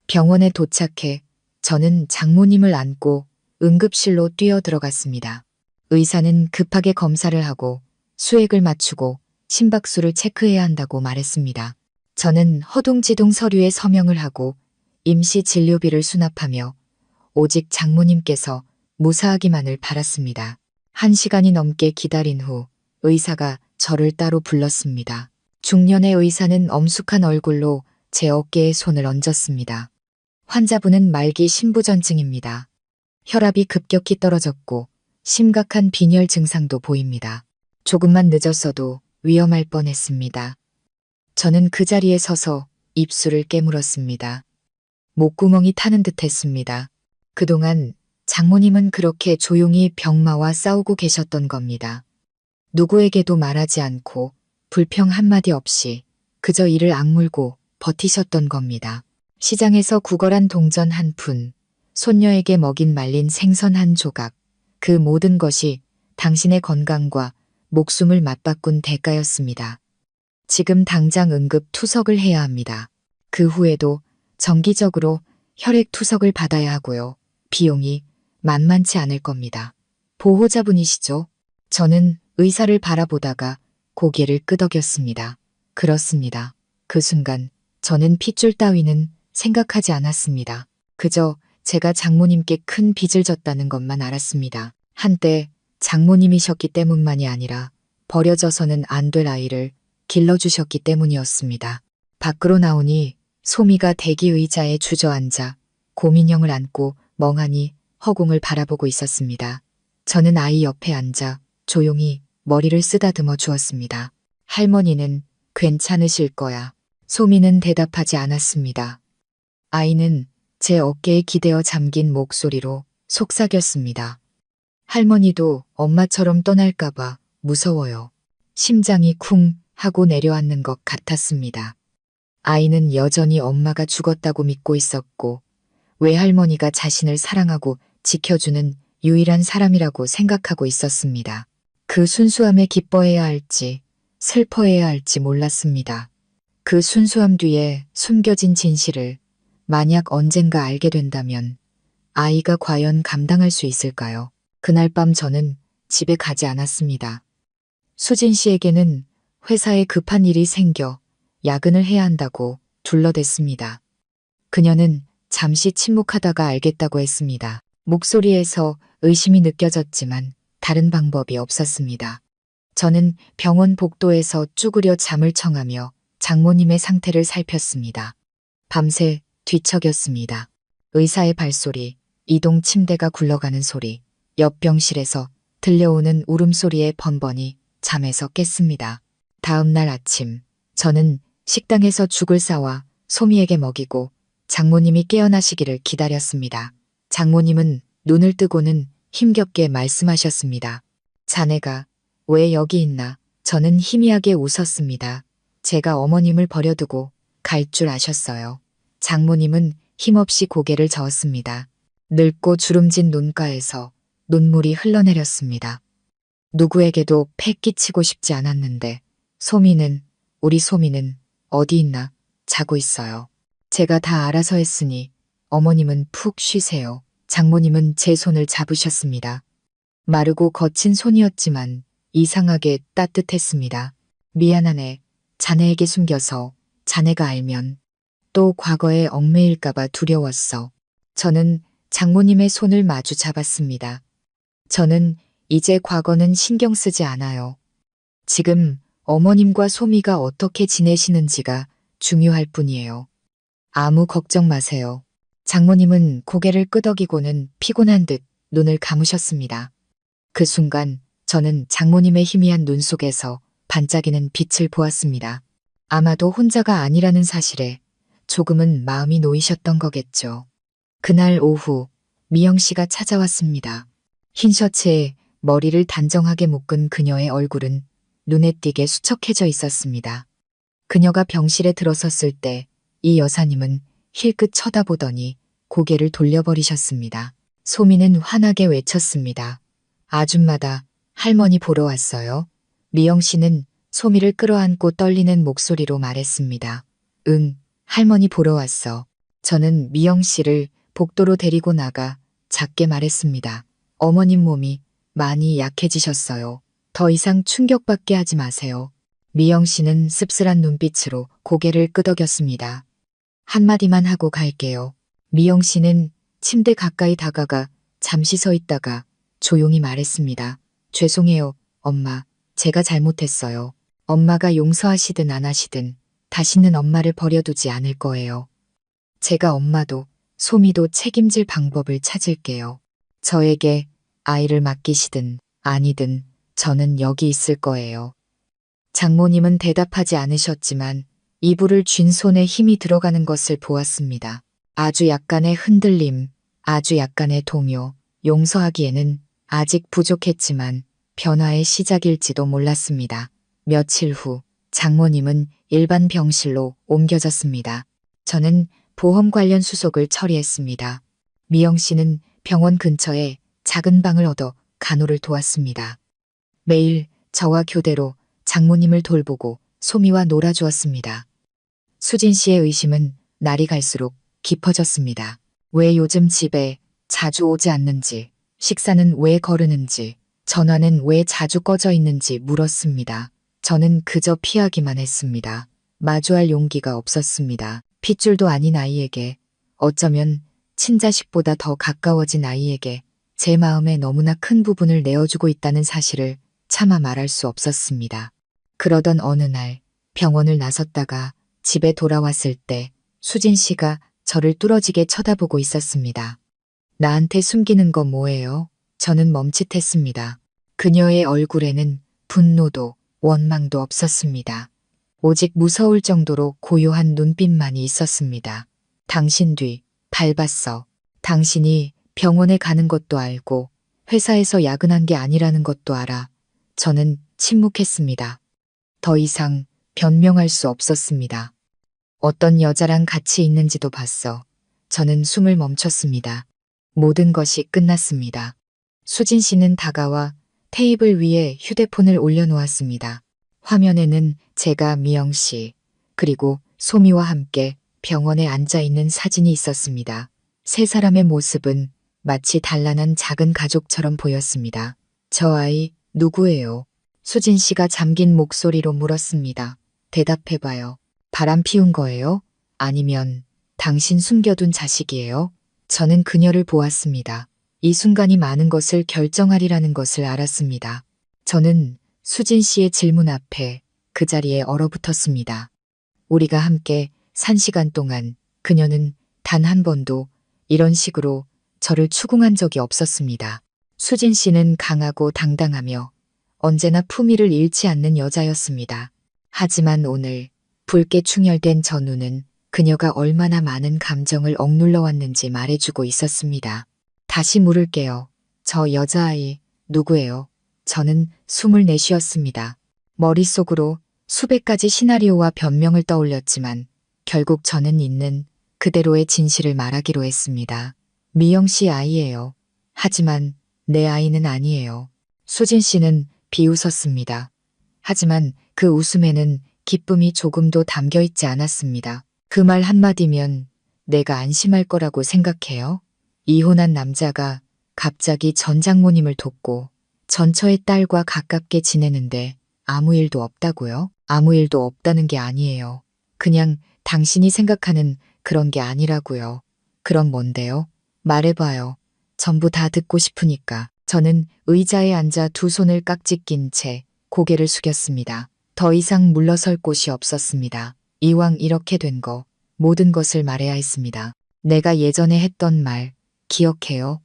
병원에 도착해 저는 장모님을 안고 응급실로 뛰어 들어갔습니다. 의사는 급하게 검사를 하고 수액을 맞추고 심박수를 체크해야 한다고 말했습니다. 저는 허둥지둥 서류에 서명을 하고 임시 진료비를 수납하며 오직 장모님께서 무사하기만을 바랐습니다. 1시간이 넘게 기다린 후 의사가 저를 따로 불렀습니다. 중년의 의사는 엄숙한 얼굴로 제 어깨에 손을 얹었습니다. 환자분은 말기 신부전증입니다. 혈압이 급격히 떨어졌고 심각한 빈혈 증상도 보입니다. 조금만 늦었어도 위험할 뻔했습니다. 저는 그 자리에 서서 입술을 깨물었습니다. 목구멍이 타는 듯 했습니다. 그동안 장모님은 그렇게 조용히 병마와 싸우고 계셨던 겁니다. 누구에게도 말하지 않고 불평 한마디 없이 그저 이를 악물고 버티셨던 겁니다. 시장에서 구걸한 동전 한 푼, 손녀에게 먹인 말린 생선 한 조각, 그 모든 것이 당신의 건강과 목숨을 맞바꾼 대가였습니다. 지금 당장 응급 투석을 해야 합니다. 그 후에도 정기적으로 혈액 투석을 받아야 하고요. 비용이 만만치 않을 겁니다. 보호자분이시죠? 저는 의사를 바라보다가 고개를 끄덕였습니다. 그렇습니다. 그 순간 저는 핏줄 따위는 생각하지 않았습니다. 그저 제가 장모님께 큰 빚을 졌다는 것만 알았습니다. 한때 장모님이셨기 때문만이 아니라 버려져서는 안 될 아이를 길러주셨기 때문이었습니다. 밖으로 나오니 소미가 대기 의자에 주저앉아 고민형을 안고 멍하니 허공을 바라보고 있었습니다. 저는 아이 옆에 앉아 조용히 머리를 쓰다듬어 주었습니다. 할머니는 괜찮으실 거야. 소미는 대답하지 않았습니다. 아이는 제 어깨에 기대어 잠긴 목소리로 속삭였습니다. 할머니도 엄마처럼 떠날까봐 무서워요. 심장이 쿵 하고 내려앉는 것 같았습니다. 아이는 여전히 엄마가 죽었다고 믿고 있었고 외할머니가 자신을 사랑하고 지켜주는 유일한 사람이라고 생각하고 있었습니다. 그 순수함에 기뻐해야 할지 슬퍼해야 할지 몰랐습니다. 그 순수함 뒤에 숨겨진 진실을 만약 언젠가 알게 된다면 아이가 과연 감당할 수 있을까요? 그날 밤 저는 집에 가지 않았습니다. 수진 씨에게는 회사에 급한 일이 생겨 야근을 해야 한다고 둘러댔습니다. 그녀는 잠시 침묵하다가 알겠다고 했습니다. 목소리에서 의심이 느껴졌지만 다른 방법이 없었습니다. 저는 병원 복도에서 쭈그려 잠을 청하며 장모님의 상태를 살폈습니다. 밤새 뒤척였습니다. 의사의 발소리, 이동 침대가 굴러가는 소리, 옆 병실에서 들려오는 울음소리에 번번이 잠에서 깼습니다. 다음 날 아침, 저는 식당에서 죽을 싸와 소미에게 먹이고 장모님이 깨어나시기를 기다렸습니다. 장모님은 눈을 뜨고는 힘겹게 말씀하셨습니다. 자네가 왜 여기 있나? 저는 희미하게 웃었습니다. 제가 어머님을 버려두고 갈 줄 아셨어요. 장모님은 힘없이 고개를 저었습니다. 늙고 주름진 눈가에서 눈물이 흘러내렸습니다. 누구에게도 패 끼치고 싶지 않았는데 우리 소미는 어디 있나? 자고 있어요. 제가 다 알아서 했으니 어머님은 푹 쉬세요. 장모님은 제 손을 잡으셨습니다. 마르고 거친 손이었지만 이상하게 따뜻했습니다. 미안하네. 자네에게 숨겨서 자네가 알면 또 과거에 얽매일까봐 두려웠어. 저는 장모님의 손을 마주 잡았습니다. 저는 이제 과거는 신경 쓰지 않아요. 지금 어머님과 소미가 어떻게 지내시는지가 중요할 뿐이에요. 아무 걱정 마세요. 장모님은 고개를 끄덕이고는 피곤한 듯 눈을 감으셨습니다. 그 순간 저는 장모님의 희미한 눈 속에서 반짝이는 빛을 보았습니다. 아마도 혼자가 아니라는 사실에 조금은 마음이 놓이셨던 거겠죠. 그날 오후 미영 씨가 찾아왔습니다. 흰 셔츠에 머리를 단정하게 묶은 그녀의 얼굴은 눈에 띄게 수척해져 있었습니다. 그녀가 병실에 들어섰을 때 이 여사님은 힐끗 쳐다보더니 고개를 돌려버리셨습니다. 소미는 환하게 외쳤습니다. 아줌마다 할머니 보러 왔어요. 미영 씨는 소미를 끌어안고 떨리는 목소리로 말했습니다. 응, 할머니 보러 왔어. 저는 미영 씨를 복도로 데리고 나가 작게 말했습니다. 어머님 몸이 많이 약해지셨어요. 더 이상 충격받게 하지 마세요. 미영 씨는 씁쓸한 눈빛으로 고개를 끄덕였습니다. 한마디만 하고 갈게요. 미영 씨는 침대 가까이 다가가 잠시 서 있다가 조용히 말했습니다. 죄송해요, 엄마. 제가 잘못했어요. 엄마가 용서하시든 안 하시든 다시는 엄마를 버려두지 않을 거예요. 제가 엄마도 소미도 책임질 방법을 찾을게요. 저에게 아이를 맡기시든 아니든 저는 여기 있을 거예요. 장모님은 대답하지 않으셨지만 이불을 쥔 손에 힘이 들어가는 것을 보았습니다. 아주 약간의 흔들림, 아주 약간의 동요, 용서하기에는 아직 부족했지만 변화의 시작일지도 몰랐습니다. 며칠 후 장모님은 일반 병실로 옮겨졌습니다. 저는 보험 관련 수속을 처리했습니다. 미영 씨는 병원 근처에 작은 방을 얻어 간호를 도왔습니다. 매일 저와 교대로 장모님을 돌보고 소미와 놀아주었습니다. 수진 씨의 의심은 날이 갈수록 깊어졌습니다. 왜 요즘 집에 자주 오지 않는지, 식사는 왜 거르는지, 전화는 왜 자주 꺼져 있는지 물었습니다. 저는 그저 피하기만 했습니다. 마주할 용기가 없었습니다. 핏줄도 아닌 아이에게, 어쩌면 친자식보다 더 가까워진 아이에게 제 마음에 너무나 큰 부분을 내어주고 있다는 사실을 차마 말할 수 없었습니다. 그러던 어느 날 병원을 나섰다가 집에 돌아왔을 때 수진 씨가 저를 뚫어지게 쳐다보고 있었습니다. 나한테 숨기는 거 뭐예요? 저는 멈칫했습니다. 그녀의 얼굴에는 분노도 원망도 없었습니다. 오직 무서울 정도로 고요한 눈빛만이 있었습니다. 당신 뒤 밟았어. 당신이 병원에 가는 것도 알고 회사에서 야근한 게 아니라는 것도 알아. 저는 침묵했습니다. 더 이상 변명할 수 없었습니다. 어떤 여자랑 같이 있는지도 봤어. 저는 숨을 멈췄습니다. 모든 것이 끝났습니다. 수진 씨는 다가와 테이블 위에 휴대폰을 올려놓았습니다. 화면에는 제가 미영 씨, 그리고 소미와 함께 병원에 앉아 있는 사진이 있었습니다. 세 사람의 모습은 마치 단란한 작은 가족처럼 보였습니다. 저 아이 누구예요? 수진 씨가 잠긴 목소리로 물었습니다. 대답해봐요. 바람 피운 거예요? 아니면 당신 숨겨둔 자식이에요? 저는 그녀를 보았습니다. 이 순간이 많은 것을 결정하리라는 것을 알았습니다. 저는 수진 씨의 질문 앞에 그 자리에 얼어붙었습니다. 우리가 함께 산 시간 동안 그녀는 단 한 번도 이런 식으로 저를 추궁한 적이 없었습니다. 수진 씨는 강하고 당당하며 언제나 품위를 잃지 않는 여자였습니다. 하지만 오늘 붉게 충혈된 저 눈은 그녀가 얼마나 많은 감정을 억눌러 왔는지 말해주고 있었습니다. 다시 물을게요. 저 여자아이 누구예요? 저는 숨을 내쉬었습니다. 머릿속으로 수백 가지 시나리오와 변명을 떠올렸지만 결국 저는 있는 그대로의 진실을 말하기로 했습니다. 미영 씨 아이예요. 하지만 내 아이는 아니에요. 수진 씨는 비웃었습니다. 하지만 그 웃음에는 기쁨이 조금도 담겨 있지 않았습니다. 그 말 한마디면 내가 안심할 거라고 생각해요? 이혼한 남자가 갑자기 전 장모님을 돕고 전처의 딸과 가깝게 지내는데 아무 일도 없다고요? 아무 일도 없다는 게 아니에요. 그냥 당신이 생각하는 그런 게 아니라고요. 그럼 뭔데요? 말해봐요. 전부 다 듣고 싶으니까. 저는 의자에 앉아 두 손을 깍지 낀 채 고개를 숙였습니다. 더 이상 물러설 곳이 없었습니다. 이왕 이렇게 된 거 모든 것을 말해야 했습니다. 내가 예전에 했던 말 기억해요?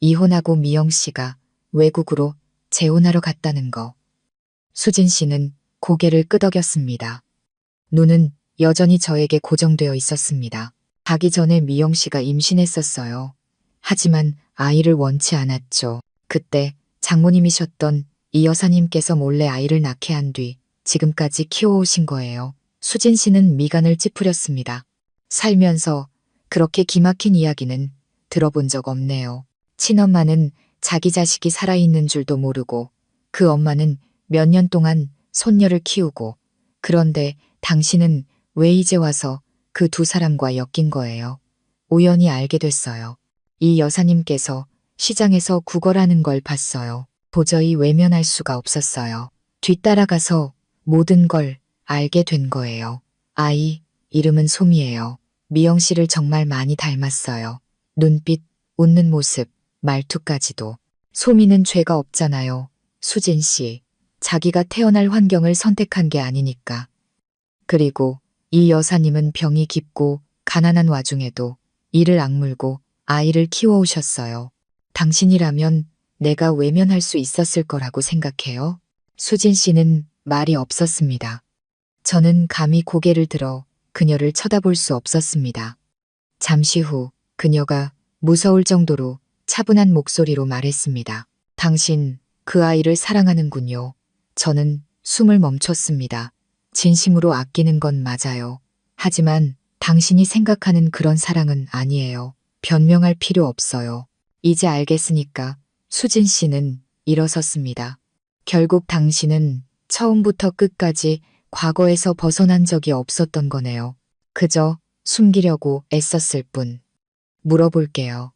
이혼하고 미영 씨가 외국으로 재혼하러 갔다는 거. 수진 씨는 고개를 끄덕였습니다. 눈은 여전히 저에게 고정되어 있었습니다. 가기 전에 미영 씨가 임신했었어요. 하지만 아이를 원치 않았죠. 그때 장모님이셨던 이 여사님께서 몰래 아이를 낳게 한 뒤 지금까지 키워오신 거예요. 수진 씨는 미간을 찌푸렸습니다. 살면서 그렇게 기막힌 이야기는 들어본 적 없네요. 친엄마는 자기 자식이 살아있는 줄도 모르고 그 엄마는 몇 년 동안 손녀를 키우고 그런데 당신은 왜 이제 와서 그 두 사람과 엮인 거예요? 우연히 알게 됐어요. 이 여사님께서 시장에서 구걸하는 걸 봤어요. 도저히 외면할 수가 없었어요. 뒤따라가서 모든 걸 알게 된 거예요. 아이, 이름은 소미예요. 미영 씨를 정말 많이 닮았어요. 눈빛, 웃는 모습, 말투까지도. 소미는 죄가 없잖아요. 수진 씨, 자기가 태어날 환경을 선택한 게 아니니까. 그리고 이 여사님은 병이 깊고 가난한 와중에도 이를 악물고 아이를 키워오셨어요. 당신이라면 내가 외면할 수 있었을 거라고 생각해요? 수진 씨는 말이 없었습니다. 저는 감히 고개를 들어 그녀를 쳐다볼 수 없었습니다. 잠시 후 그녀가 무서울 정도로 차분한 목소리로 말했습니다. 당신 그 아이를 사랑하는군요. 저는 숨을 멈췄습니다. 진심으로 아끼는 건 맞아요. 하지만 당신이 생각하는 그런 사랑은 아니에요. 변명할 필요 없어요. 이제 알겠으니까 수진 씨는 일어섰습니다. 결국 당신은 처음부터 끝까지 과거에서 벗어난 적이 없었던 거네요. 그저 숨기려고 애썼을 뿐. 물어볼게요.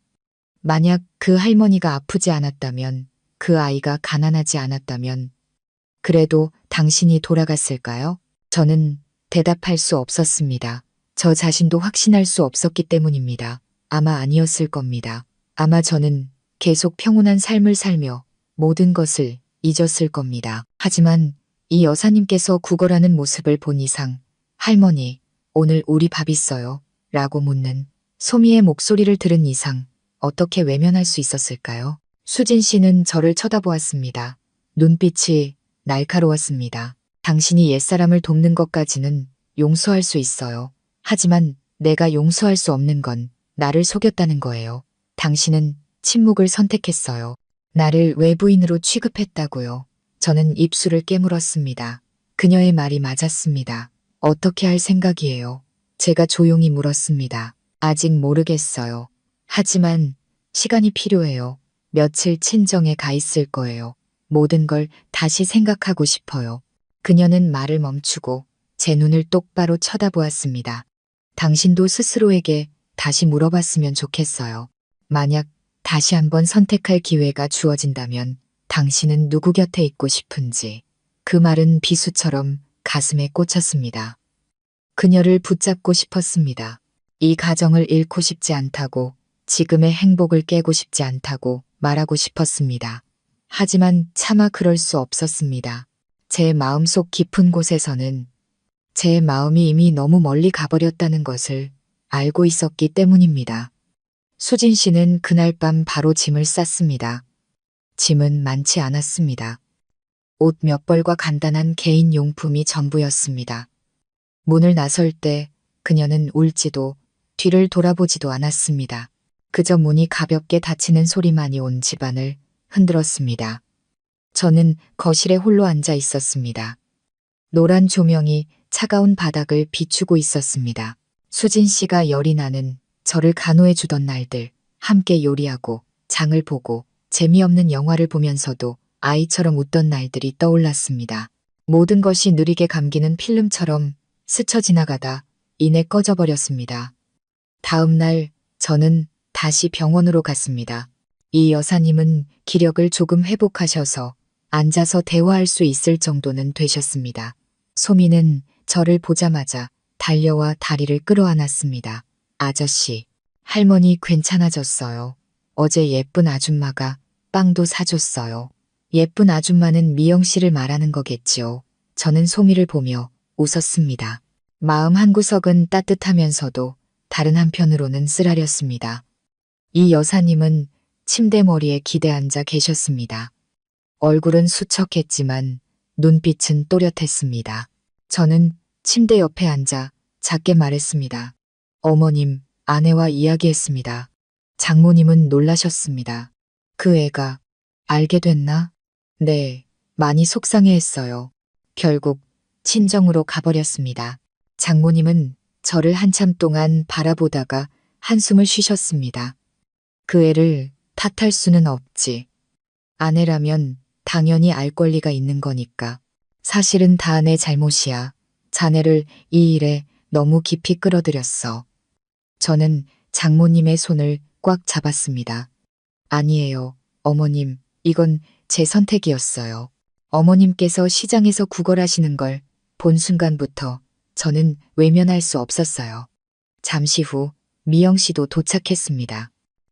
만약 그 할머니가 아프지 않았다면, 그 아이가 가난하지 않았다면, 그래도 당신이 돌아갔을까요? 저는 대답할 수 없었습니다. 저 자신도 확신할 수 없었기 때문입니다. 아마 아니었을 겁니다. 아마 저는 계속 평온한 삶을 살며 모든 것을 잊었을 겁니다. 하지만 이 여사님께서 구걸하는 모습을 본 이상, 할머니, 오늘 우리 밥 있어요? 라고 묻는 소미의 목소리를 들은 이상 어떻게 외면할 수 있었을까요? 수진 씨는 저를 쳐다보았습니다. 눈빛이 날카로웠습니다. 당신이 옛사람을 돕는 것까지는 용서할 수 있어요. 하지만 내가 용서할 수 없는 건 나를 속였다는 거예요. 당신은 침묵을 선택했어요. 나를 외부인으로 취급했다고요. 저는 입술을 깨물었습니다. 그녀의 말이 맞았습니다. 어떻게 할 생각이에요? 제가 조용히 물었습니다. 아직 모르겠어요. 하지만 시간이 필요해요. 며칠 친정에 가 있을 거예요. 모든 걸 다시 생각하고 싶어요. 그녀는 말을 멈추고 제 눈을 똑바로 쳐다보았습니다. 당신도 스스로에게 다시 물어봤으면 좋겠어요. 만약 다시 한번 선택할 기회가 주어진다면 당신은 누구 곁에 있고 싶은지. 그 말은 비수처럼 가슴에 꽂혔습니다. 그녀를 붙잡고 싶었습니다. 이 가정을 잃고 싶지 않다고, 지금의 행복을 깨고 싶지 않다고 말하고 싶었습니다. 하지만 차마 그럴 수 없었습니다. 제 마음속 깊은 곳에서는 제 마음이 이미 너무 멀리 가버렸다는 것을 알고 있었기 때문입니다. 수진 씨는 그날 밤 바로 짐을 쌌습니다. 짐은 많지 않았습니다. 옷 몇 벌과 간단한 개인 용품이 전부였습니다. 문을 나설 때 그녀는 울지도 뒤를 돌아보지도 않았습니다. 그저 문이 가볍게 닫히는 소리만이 온 집안을 흔들었습니다. 저는 거실에 홀로 앉아 있었습니다. 노란 조명이 차가운 바닥을 비추고 있었습니다. 수진 씨가 열이 나는 저를 간호해 주던 날들, 함께 요리하고 장을 보고 재미없는 영화를 보면서도 아이처럼 웃던 날들이 떠올랐습니다. 모든 것이 느리게 감기는 필름처럼 스쳐 지나가다 이내 꺼져버렸습니다. 다음 날 저는 다시 병원으로 갔습니다. 이 여사님은 기력을 조금 회복하셔서 앉아서 대화할 수 있을 정도는 되셨습니다. 소미는 저를 보자마자 달려와 다리를 끌어안았습니다. 아저씨, 할머니 괜찮아졌어요. 어제 예쁜 아줌마가 빵도 사줬어요. 예쁜 아줌마는 미영 씨를 말하는 거겠지요. 저는 소미를 보며 웃었습니다. 마음 한구석은 따뜻하면서도 다른 한편으로는 쓰라렸습니다. 이 여사님은 침대 머리에 기대앉아 계셨습니다. 얼굴은 수척했지만 눈빛은 또렷했습니다. 저는 침대 옆에 앉아 작게 말했습니다. 어머님, 아내와 이야기했습니다. 장모님은 놀라셨습니다. 그 애가 알게 됐나? 네, 많이 속상해했어요. 결국 친정으로 가버렸습니다. 장모님은 저를 한참 동안 바라보다가 한숨을 쉬셨습니다. 그 애를 탓할 수는 없지. 아내라면 당연히 알 권리가 있는 거니까. 사실은 다 내 잘못이야. 자네를 이 일에 너무 깊이 끌어들였어. 저는 장모님의 손을 꽉 잡았습니다. 아니에요, 어머님. 이건 제 선택이었어요. 어머님께서 시장에서 구걸하시는 걸 본 순간부터 저는 외면할 수 없었어요. 잠시 후 미영 씨도 도착했습니다.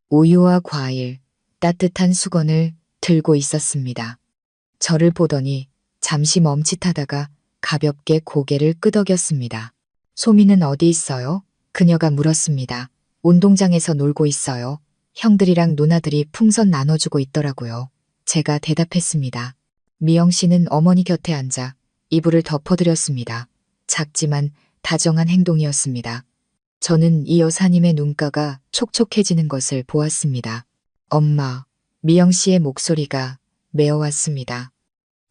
우유와 과일, 따뜻한 수건을 들고 있었습니다. 저를 보더니 잠시 멈칫하다가 가볍게 고개를 끄덕였습니다. 소미는 어디 있어요? 그녀가 물었습니다. 운동장에서 놀고 있어요. 형들이랑 누나들이 풍선 나눠주고 있더라고요. 제가 대답했습니다. 미영 씨는 어머니 곁에 앉아 이불을 덮어드렸습니다. 작지만 다정한 행동이었습니다. 저는 이 여사님의 눈가가 촉촉해지는 것을 보았습니다. 엄마, 미영 씨의 목소리가 메어왔습니다.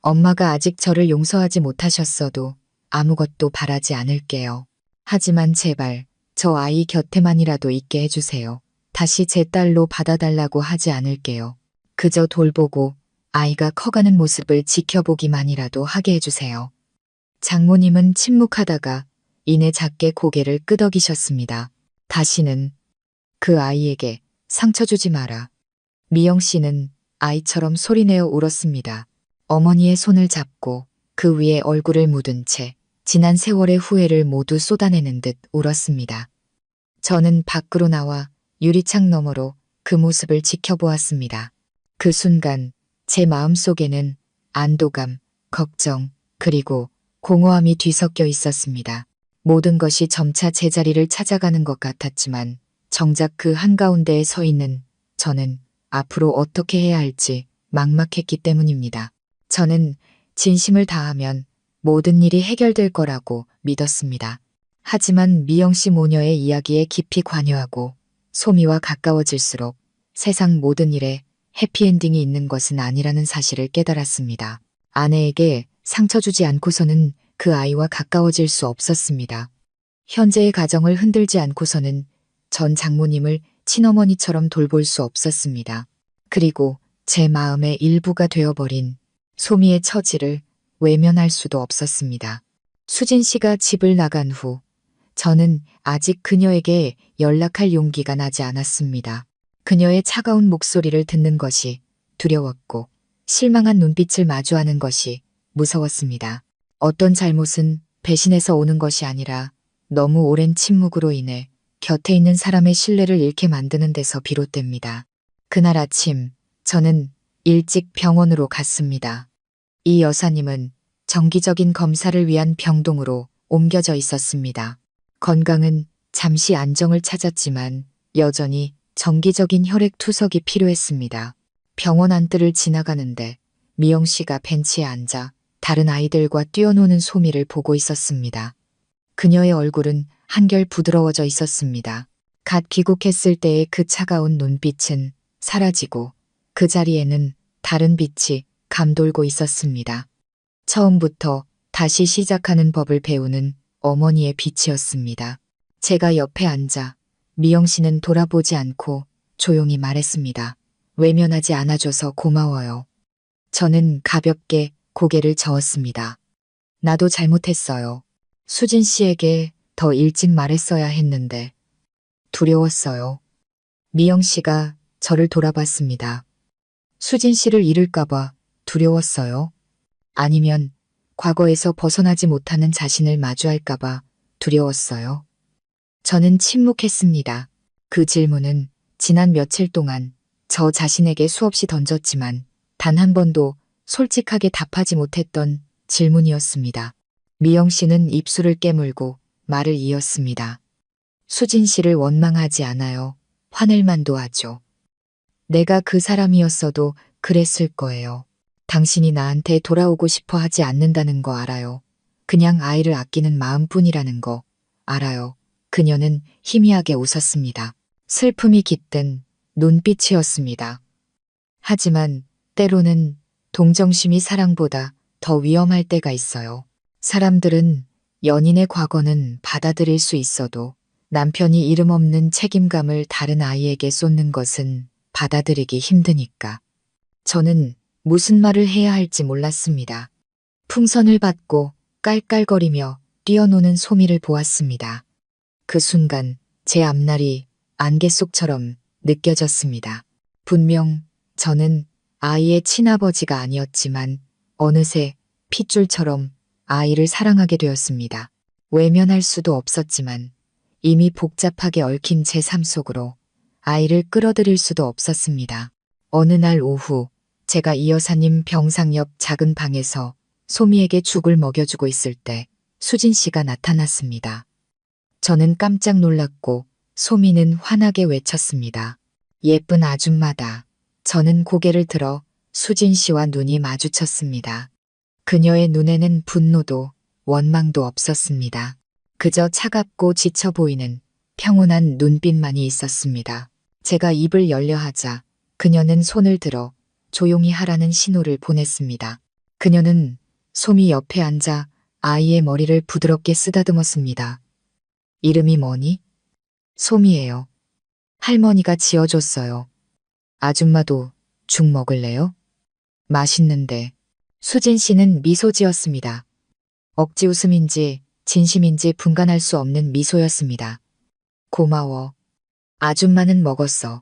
엄마가 아직 저를 용서하지 못하셨어도 아무것도 바라지 않을게요. 하지만 제발 저 아이 곁에만이라도 있게 해주세요. 다시 제 딸로 받아달라고 하지 않을게요. 그저 돌보고 아이가 커가는 모습을 지켜보기만이라도 하게 해주세요. 장모님은 침묵하다가 이내 작게 고개를 끄덕이셨습니다. 다시는 그 아이에게 상처 주지 마라. 미영 씨는 아이처럼 소리내어 울었습니다. 어머니의 손을 잡고 그 위에 얼굴을 묻은 채 지난 세월의 후회를 모두 쏟아내는 듯 울었습니다. 저는 밖으로 나와 유리창 너머로 그 모습을 지켜보았습니다. 그 순간 제 마음속에는 안도감, 걱정, 그리고 공허함이 뒤섞여 있었습니다. 모든 것이 점차 제자리를 찾아가는 것 같았지만 정작 그 한가운데에 서 있는 저는 앞으로 어떻게 해야 할지 막막했기 때문입니다. 저는 진심을 다하면 모든 일이 해결될 거라고 믿었습니다. 하지만 미영 씨 모녀의 이야기에 깊이 관여하고 소미와 가까워질수록 세상 모든 일에 해피엔딩이 있는 것은 아니라는 사실을 깨달았습니다. 아내에게 상처 주지 않고서는 그 아이와 가까워질 수 없었습니다. 현재의 가정을 흔들지 않고서는 전 장모님을 친어머니처럼 돌볼 수 없었습니다. 그리고 제 마음의 일부가 되어버린 소미의 처지를 외면할 수도 없었습니다. 수진 씨가 집을 나간 후 저는 아직 그녀에게 연락할 용기가 나지 않았습니다. 그녀의 차가운 목소리를 듣는 것이 두려웠고 실망한 눈빛을 마주하는 것이 무서웠습니다. 어떤 잘못은 배신에서 오는 것이 아니라 너무 오랜 침묵으로 인해 곁에 있는 사람의 신뢰를 잃게 만드는 데서 비롯됩니다. 그날 아침 저는 일찍 병원으로 갔습니다. 이 여사님은 정기적인 검사를 위한 병동으로 옮겨져 있었습니다. 건강은 잠시 안정을 찾았지만 여전히 정기적인 혈액 투석이 필요했습니다. 병원 안뜰을 지나가는데 미영 씨가 벤치에 앉아 다른 아이들과 뛰어노는 소미를 보고 있었습니다. 그녀의 얼굴은 한결 부드러워져 있었습니다. 갓 귀국했을 때의 그 차가운 눈빛은 사라지고 그 자리에는 다른 빛이 감돌고 있었습니다. 처음부터 다시 시작하는 법을 배우는 어머니의 빛이었습니다. 제가 옆에 앉아 미영 씨는 돌아보지 않고 조용히 말했습니다. 외면하지 않아줘서 고마워요. 저는 가볍게 고개를 저었습니다. 나도 잘못했어요. 수진 씨에게 더 일찍 말했어야 했는데 두려웠어요. 미영 씨가 저를 돌아봤습니다. 수진 씨를 잃을까봐 두려웠어요. 아니면 과거에서 벗어나지 못하는 자신을 마주할까봐 두려웠어요. 저는 침묵했습니다. 그 질문은 지난 며칠 동안 저 자신에게 수없이 던졌지만 단 한 번도 솔직하게 답하지 못했던 질문이었습니다. 미영 씨는 입술을 깨물고 말을 이었습니다. 수진 씨를 원망하지 않아요. 화낼만도 하죠. 내가 그 사람이었어도 그랬을 거예요. 당신이 나한테 돌아오고 싶어 하지 않는다는 거 알아요. 그냥 아이를 아끼는 마음뿐이라는 거 알아요. 그녀는 희미하게 웃었습니다. 슬픔이 깃든 눈빛이었습니다. 하지만 때로는 동정심이 사랑보다 더 위험할 때가 있어요. 사람들은 연인의 과거는 받아들일 수 있어도 남편이 이름 없는 책임감을 다른 아이에게 쏟는 것은 받아들이기 힘드니까. 저는 무슨 말을 해야 할지 몰랐습니다. 풍선을 받고 깔깔거리며 뛰어노는 소미를 보았습니다. 그 순간 제 앞날이 안개 속처럼 느껴졌습니다. 분명 저는 아이의 친아버지가 아니었지만 어느새 핏줄처럼 아이를 사랑하게 되었습니다. 외면할 수도 없었지만 이미 복잡하게 얽힌 제 삶 속으로 아이를 끌어들일 수도 없었습니다. 어느 날 오후 제가 이 여사님 병상 옆 작은 방에서 소미에게 죽을 먹여주고 있을 때 수진 씨가 나타났습니다. 저는 깜짝 놀랐고 소미는 환하게 외쳤습니다. 예쁜 아줌마다. 저는 고개를 들어 수진 씨와 눈이 마주쳤습니다. 그녀의 눈에는 분노도 원망도 없었습니다. 그저 차갑고 지쳐 보이는 평온한 눈빛만이 있었습니다. 제가 입을 열려 하자 그녀는 손을 들어 조용히 하라는 신호를 보냈습니다. 그녀는 소미 옆에 앉아 아이의 머리를 부드럽게 쓰다듬었습니다. 이름이 뭐니? 소미예요. 할머니가 지어줬어요. 아줌마도 죽 먹을래요? 맛있는데. 수진 씨는 미소 지었습니다. 억지 웃음인지 진심인지 분간할 수 없는 미소였습니다. 고마워. 아줌마는 먹었어.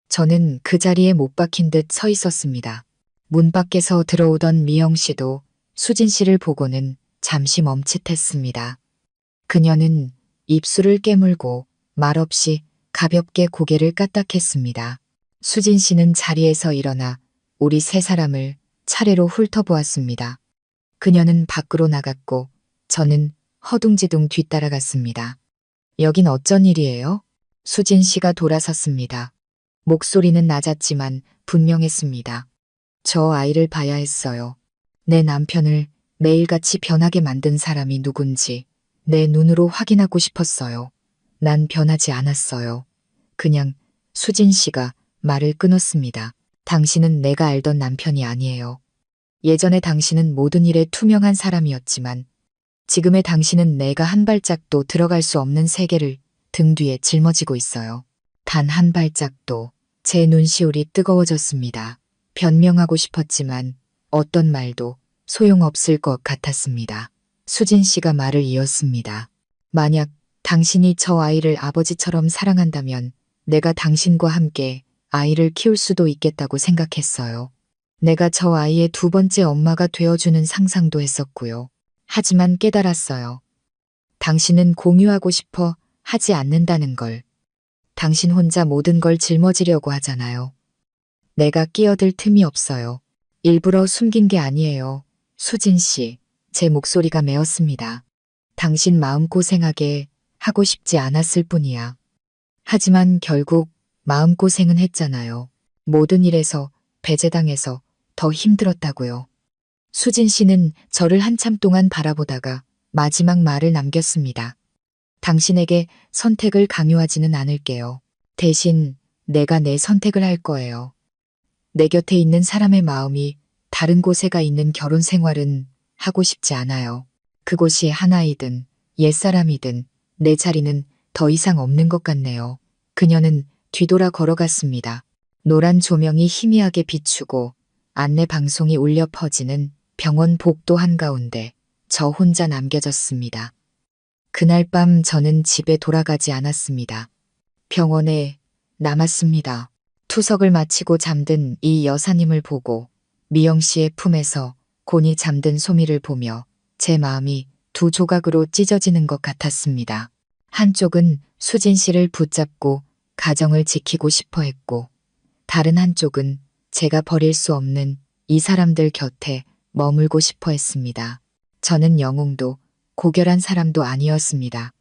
저는 그 자리에 못 박힌 듯 서 있었습니다. 문 밖에서 들어오던 미영 씨도 수진 씨를 보고는 잠시 멈칫했습니다. 그녀는 입술을 깨물고 말없이 가볍게 고개를 까딱했습니다. 수진 씨는 자리에서 일어나 우리 세 사람을 차례로 훑어보았습니다. 그녀는 밖으로 나갔고 저는 허둥지둥 뒤따라갔습니다. 여긴 어쩐 일이에요? 수진 씨가 돌아섰습니다. 목소리는 낮았지만 분명했습니다. 저 아이를 봐야 했어요. 내 남편을 매일같이 변하게 만든 사람이 누군지 내 눈으로 확인하고 싶었어요. 난 변하지 않았어요. 그냥 수진 씨가 말을 끊었습니다. 당신은 내가 알던 남편이 아니에요. 예전에 당신은 모든 일에 투명한 사람이었지만 지금의 당신은 내가 한 발짝도 들어갈 수 없는 세계를 등 뒤에 짊어지고 있어요. 단 한 발짝도. 제 눈시울이 뜨거워졌습니다. 변명하고 싶었지만 어떤 말도 소용없을 것 같았습니다. 수진 씨가 말을 이었습니다. 만약 당신이 저 아이를 아버지처럼 사랑한다면 내가 당신과 함께 아이를 키울 수도 있겠다고 생각했어요. 내가 저 아이의 두 번째 엄마가 되어주는 상상도 했었고요. 하지만 깨달았어요. 당신은 공유하고 싶어 하지 않는다는 걸. 당신 혼자 모든 걸 짊어지려고 하잖아요. 내가 끼어들 틈이 없어요. 일부러 숨긴 게 아니에요. 수진 씨, 제 목소리가 메었습니다. 당신 마음고생하게 하고 싶지 않았을 뿐이야. 하지만 결국 마음고생은 했잖아요. 모든 일에서 배제당해서 더 힘들었다고요. 수진 씨는 저를 한참 동안 바라보다가 마지막 말을 남겼습니다. 당신에게 선택을 강요하지는 않을게요. 대신 내가 내 선택을 할 거예요. 내 곁에 있는 사람의 마음이 다른 곳에 가 있는 결혼 생활은 하고 싶지 않아요. 그곳이 하나이든 옛사람이든 내 자리는 더 이상 없는 것 같네요. 그녀는 뒤돌아 걸어갔습니다. 노란 조명이 희미하게 비추고 안내 방송이 울려 퍼지는 병원 복도 한가운데 저 혼자 남겨졌습니다. 그날 밤 저는 집에 돌아가지 않았습니다. 병원에 남았습니다. 투석을 마치고 잠든 이 여사님을 보고 미영 씨의 품에서 곤히 잠든 소미를 보며 제 마음이 두 조각으로 찢어지는 것 같았습니다. 한쪽은 수진 씨를 붙잡고 가정을 지키고 싶어 했고 다른 한쪽은 제가 버릴 수 없는 이 사람들 곁에 머물고 싶어 했습니다. 저는 영웅도 고결한 사람도 아니었습니다.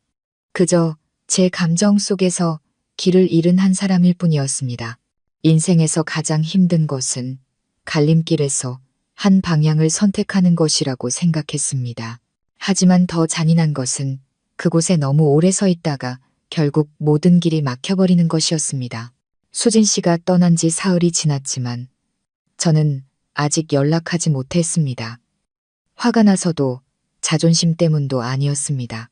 그저 제 감정 속에서 길을 잃은 한 사람일 뿐이었습니다. 인생에서 가장 힘든 것은 갈림길에서 한 방향을 선택하는 것이라고 생각했습니다. 하지만 더 잔인한 것은 그곳에 너무 오래 서 있다가 결국 모든 길이 막혀버리는 것이었습니다. 수진 씨가 떠난 지 사흘이 지났지만 저는 아직 연락하지 못했습니다. 화가 나서도 자존심 때문도 아니었습니다.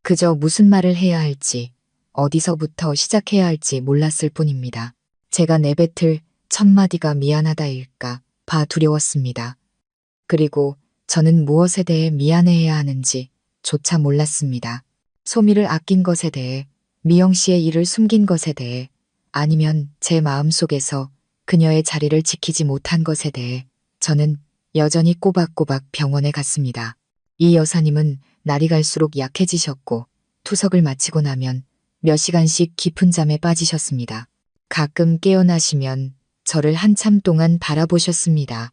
그저 무슨 말을 해야 할지, 어디서부터 시작해야 할지 몰랐을 뿐입니다. 제가 내뱉을 첫 마디가 미안하다일까 봐 두려웠습니다. 그리고 저는 무엇에 대해 미안해해야 하는지 조차 몰랐습니다. 소미를 아낀 것에 대해, 미영 씨의 일을 숨긴 것에 대해, 아니면 제 마음속에서 그녀의 자리를 지키지 못한 것에 대해 저는 여전히 꼬박꼬박 병원에 갔습니다. 이 여사님은 날이 갈수록 약해지셨고 투석을 마치고 나면 몇 시간씩 깊은 잠에 빠지셨습니다. 가끔 깨어나시면 저를 한참 동안 바라보셨습니다.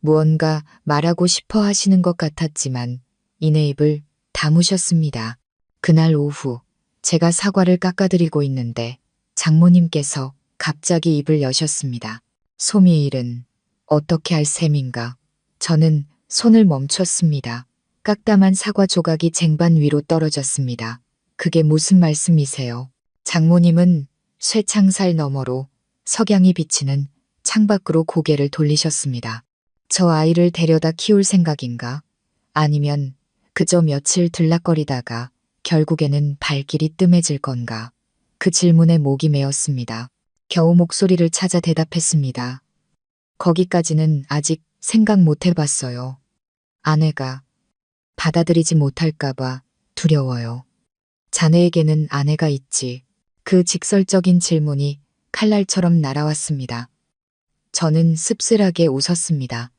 무언가 말하고 싶어 하시는 것 같았지만 이내 입을 다무셨습니다. 그날 오후 제가 사과를 깎아드리고 있는데 장모님께서 갑자기 입을 여셨습니다. 소미의 일은 어떻게 할 셈인가? 저는 손을 멈췄습니다. 깎다만 사과 조각이 쟁반 위로 떨어졌습니다. 그게 무슨 말씀이세요? 장모님은 쇠창살 너머로 석양이 비치는 창밖으로 고개를 돌리셨습니다. 저 아이를 데려다 키울 생각인가? 아니면 그저 며칠 들락거리다가 결국에는 발길이 뜸해질 건가? 그 질문에 목이 메었습니다. 겨우 목소리를 찾아 대답했습니다. 거기까지는 아직 생각 못 해봤어요. 아내가 받아들이지 못할까봐 두려워요. 자네에게는 아내가 있지. 그 직설적인 질문이 칼날처럼 날아왔습니다. 저는 씁쓸하게 웃었습니다.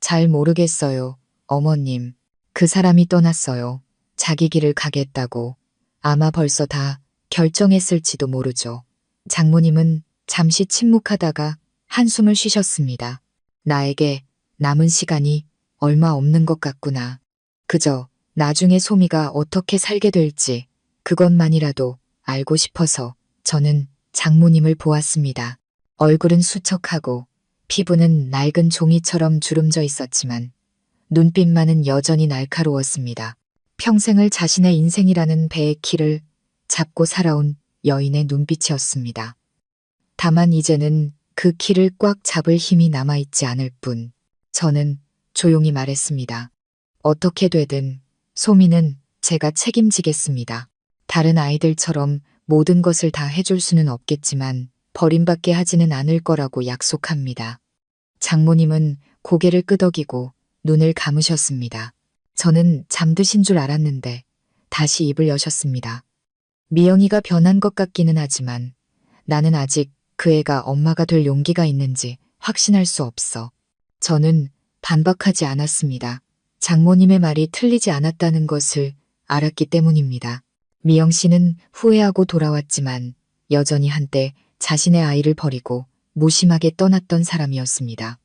잘 모르겠어요, 어머님. 그 사람이 떠났어요. 자기 길을 가겠다고. 아마 벌써 다 결정했을지도 모르죠. 장모님은 잠시 침묵하다가 한숨을 쉬셨습니다. 나에게 남은 시간이 얼마 없는 것 같구나. 그저 나중에 소미가 어떻게 살게 될지 그것만이라도 알고 싶어서 저는 장모님을 보았습니다. 얼굴은 수척하고 피부는 낡은 종이처럼 주름져 있었지만 눈빛만은 여전히 날카로웠습니다. 평생을 자신의 인생이라는 배의 키를 잡고 살아온 여인의 눈빛이었습니다. 다만 이제는 그 키를 꽉 잡을 힘이 남아있지 않을 뿐 저는 조용히 말했습니다. 어떻게 되든 소미는 제가 책임지겠습니다. 다른 아이들처럼 모든 것을 다 해줄 수는 없겠지만 버림받게 하지는 않을 거라고 약속합니다. 장모님은 고개를 끄덕이고 눈을 감으셨습니다. 저는 잠드신 줄 알았는데 다시 입을 여셨습니다. 미영이가 변한 것 같기는 하지만 나는 아직 그 애가 엄마가 될 용기가 있는지 확신할 수 없어. 저는 반박하지 않았습니다. 장모님의 말이 틀리지 않았다는 것을 알았기 때문입니다. 미영 씨는 후회하고 돌아왔지만 여전히 한때 자신의 아이를 버리고 무심하게 떠났던 사람이었습니다.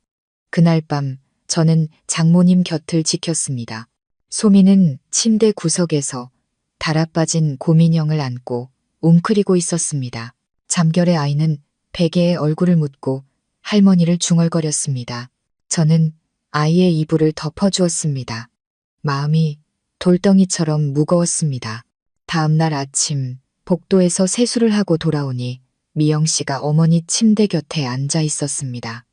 그날 밤 저는 장모님 곁을 지켰습니다. 소미는 침대 구석에서 달아빠진 고민형을 안고 웅크리고 있었습니다. 잠결에 아이는 베개에 얼굴을 묻고 할머니를 중얼거렸습니다. 저는 아이의 이불을 덮어주었습니다. 마음이 돌덩이처럼 무거웠습니다. 다음 날 아침 복도에서 세수를 하고 돌아오니 미영 씨가 어머니 침대 곁에 앉아 있었습니다.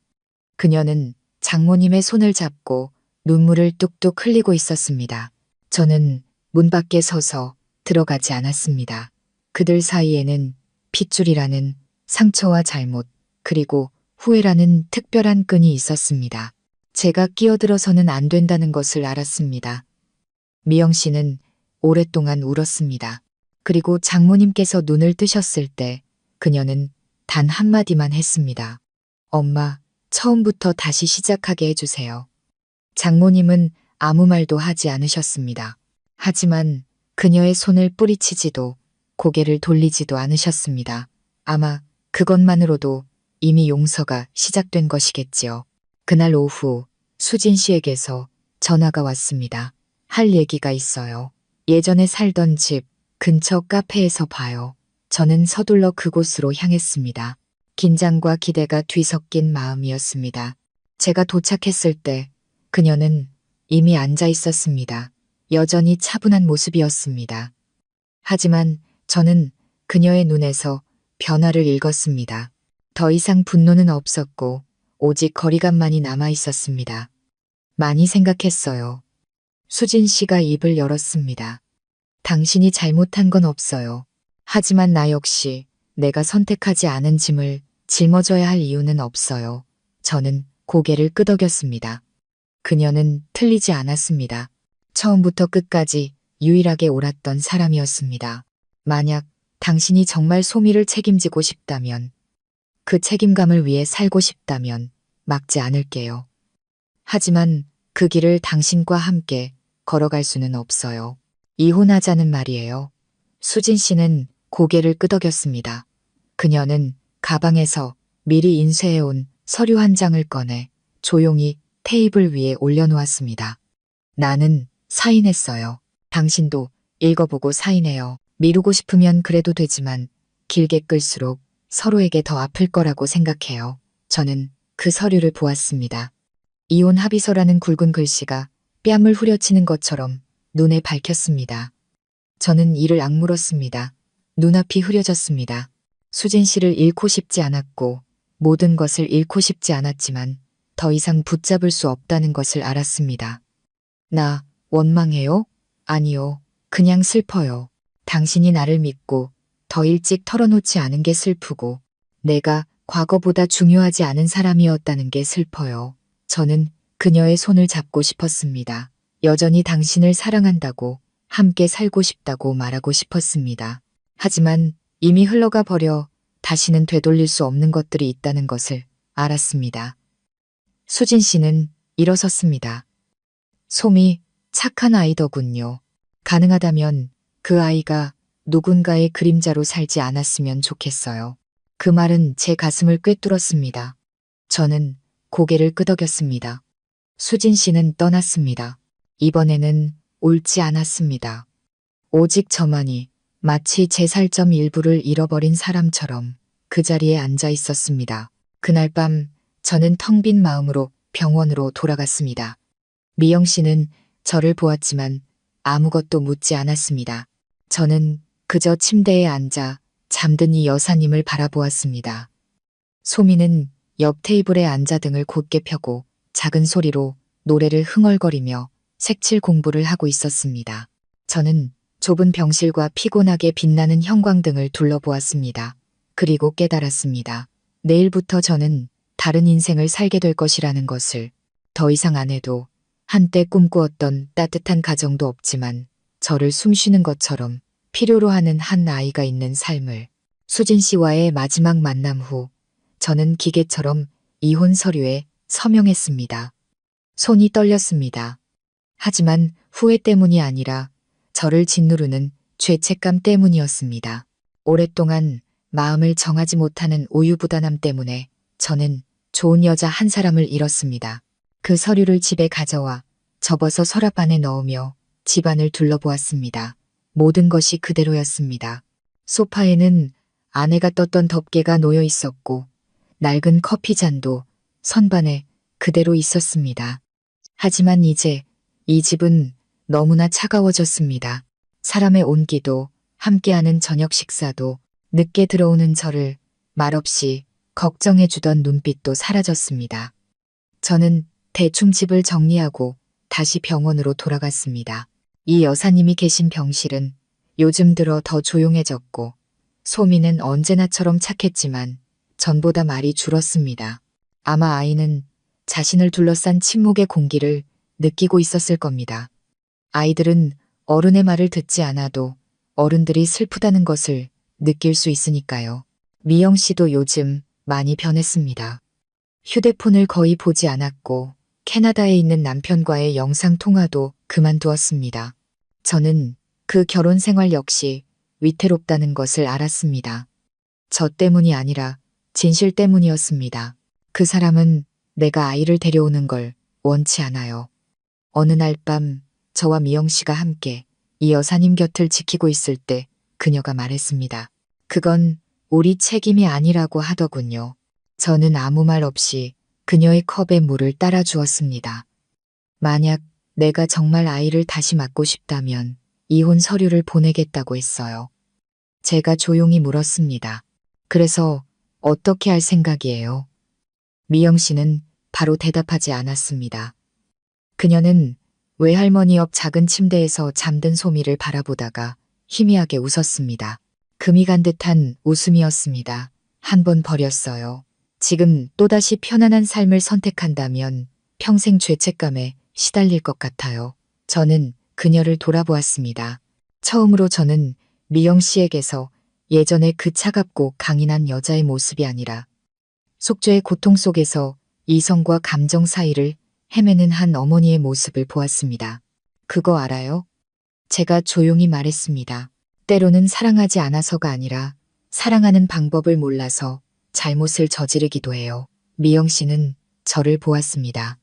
그녀는 장모님의 손을 잡고 눈물을 뚝뚝 흘리고 있었습니다. 저는 문 밖에 서서 들어가지 않았습니다. 그들 사이에는 핏줄이라는 상처와 잘못, 그리고 후회라는 특별한 끈이 있었습니다. 제가 끼어들어서는 안 된다는 것을 알았습니다. 미영 씨는 오랫동안 울었습니다. 그리고 장모님께서 눈을 뜨셨을 때 그녀는 단 한마디만 했습니다. 엄마, 처음부터 다시 시작하게 해주세요. 장모님은 아무 말도 하지 않으셨습니다. 하지만 그녀의 손을 뿌리치지도 고개를 돌리지도 않으셨습니다. 아마 그것만으로도 이미 용서가 시작된 것이겠지요. 그날 오후 수진 씨에게서 전화가 왔습니다. 할 얘기가 있어요. 예전에 살던 집 근처 카페에서 봐요. 저는 서둘러 그곳으로 향했습니다. 긴장과 기대가 뒤섞인 마음이었습니다. 제가 도착했을 때 그녀는 이미 앉아 있었습니다. 여전히 차분한 모습이었습니다. 하지만 저는 그녀의 눈에서 변화를 읽었습니다. 더 이상 분노는 없었고 오직 거리감만이 남아 있었습니다. 많이 생각했어요. 수진 씨가 입을 열었습니다. 당신이 잘못한 건 없어요. 하지만 나 역시 내가 선택하지 않은 짐을 짊어져야 할 이유는 없어요. 저는 고개를 끄덕였습니다. 그녀는 틀리지 않았습니다. 처음부터 끝까지 유일하게 옳았던 사람이었습니다. 만약 당신이 정말 소미를 책임지고 싶다면, 그 책임감을 위해 살고 싶다면 막지 않을게요. 하지만 그 길을 당신과 함께 걸어갈 수는 없어요. 이혼하자는 말이에요. 수진 씨는 고개를 끄덕였습니다. 그녀는 가방에서 미리 인쇄해온 서류 한 장을 꺼내 조용히 테이블 위에 올려놓았습니다. 나는 사인했어요. 당신도 읽어보고 사인해요. 미루고 싶으면 그래도 되지만 길게 끌수록 서로에게 더 아플 거라고 생각해요. 저는 그 서류를 보았습니다. 이혼 합의서라는 굵은 글씨가 뺨을 후려치는 것처럼 눈에 밝혔습니다. 저는 이를 악물었습니다. 눈앞이 흐려졌습니다. 수진 씨를 잃고 싶지 않았고 모든 것을 잃고 싶지 않았지만 더 이상 붙잡을 수 없다는 것을 알았습니다. 나 원망해요? 아니요. 그냥 슬퍼요. 당신이 나를 믿고 더 일찍 털어놓지 않은 게 슬프고 내가 과거보다 중요하지 않은 사람이었다는 게 슬퍼요. 저는 그녀의 손을 잡고 싶었습니다. 여전히 당신을 사랑한다고 함께 살고 싶다고 말하고 싶었습니다. 하지만 이미 흘러가 버려 다시는 되돌릴 수 없는 것들이 있다는 것을 알았습니다. 수진 씨는 일어섰습니다. 솜이 착한 아이더군요. 가능하다면 그 아이가 누군가의 그림자로 살지 않았으면 좋겠어요. 그 말은 제 가슴을 꿰뚫었습니다. 저는 고개를 끄덕였습니다. 수진 씨는 떠났습니다. 이번에는 옳지 않았습니다. 오직 저만이 마치 제 살점 일부를 잃어버린 사람처럼 그 자리에 앉아 있었습니다. 그날 밤 저는 텅 빈 마음으로 병원으로 돌아갔습니다. 미영 씨는 저를 보았지만 아무것도 묻지 않았습니다. 저는 그저 침대에 앉아 잠든 이 여사님을 바라보았습니다. 소미는 옆 테이블에 앉아 등을 곧게 펴고 작은 소리로 노래를 흥얼거리며 색칠 공부를 하고 있었습니다. 저는 좁은 병실과 피곤하게 빛나는 형광등을 둘러보았습니다. 그리고 깨달았습니다. 내일부터 저는 다른 인생을 살게 될 것이라는 것을. 더 이상 안 해도 한때 꿈꾸었던 따뜻한 가정도 없지만 저를 숨쉬는 것처럼 필요로 하는 한 아이가 있는 삶을. 수진 씨와의 마지막 만남 후 저는 기계처럼 이혼 서류에 서명했습니다. 손이 떨렸습니다. 하지만 후회 때문이 아니라 저를 짓누르는 죄책감 때문이었습니다. 오랫동안 마음을 정하지 못하는 우유부단함 때문에 저는 좋은 여자 한 사람을 잃었습니다. 그 서류를 집에 가져와 접어서 서랍 안에 넣으며 집안을 둘러보았습니다. 모든 것이 그대로였습니다. 소파에는 아내가 떴던 덮개가 놓여 있었고 낡은 커피잔도 선반에 그대로 있었습니다. 하지만 이제 이 집은 너무나 차가워졌습니다. 사람의 온기도 함께하는 저녁 식사도 늦게 들어오는 저를 말없이 걱정해주던 눈빛도 사라졌습니다. 저는 대충 집을 정리하고 다시 병원으로 돌아갔습니다. 이 여사님이 계신 병실은 요즘 들어 더 조용해졌고 소미는 언제나처럼 착했지만 전보다 말이 줄었습니다. 아마 아이는 자신을 둘러싼 침묵의 공기를 느끼고 있었을 겁니다. 아이들은 어른의 말을 듣지 않아도 어른들이 슬프다는 것을 느낄 수 있으니까요. 미영 씨도 요즘 많이 변했습니다. 휴대폰을 거의 보지 않았고 캐나다에 있는 남편과의 영상 통화도 그만두었습니다. 저는 그 결혼 생활 역시 위태롭다는 것을 알았습니다. 저 때문이 아니라 진실 때문이었습니다. 그 사람은 내가 아이를 데려오는 걸 원치 않아요. 어느 날 밤 저와 미영 씨가 함께 이 여사님 곁을 지키고 있을 때 그녀가 말했습니다. 그건 우리 책임이 아니라고 하더군요. 저는 아무 말 없이 그녀의 컵에 물을 따라 주었습니다. 만약 내가 정말 아이를 다시 맡고 싶다면 이혼 서류를 보내겠다고 했어요. 제가 조용히 물었습니다. 그래서 어떻게 할 생각이에요? 미영 씨는 바로 대답하지 않았습니다. 그녀는 외할머니 옆 작은 침대에서 잠든 소미를 바라보다가 희미하게 웃었습니다. 금이 간 듯한 웃음이었습니다. 한 번 버렸어요. 지금 또다시 편안한 삶을 선택한다면 평생 죄책감에 시달릴 것 같아요. 저는 그녀를 돌아보았습니다. 처음으로 저는 미영 씨에게서 예전의 그 차갑고 강인한 여자의 모습이 아니라 속죄의 고통 속에서 이성과 감정 사이를 헤매는 한 어머니의 모습을 보았습니다. 그거 알아요? 제가 조용히 말했습니다. 때로는 사랑하지 않아서가 아니라 사랑하는 방법을 몰라서 잘못을 저지르기도 해요. 미영 씨는 저를 보았습니다.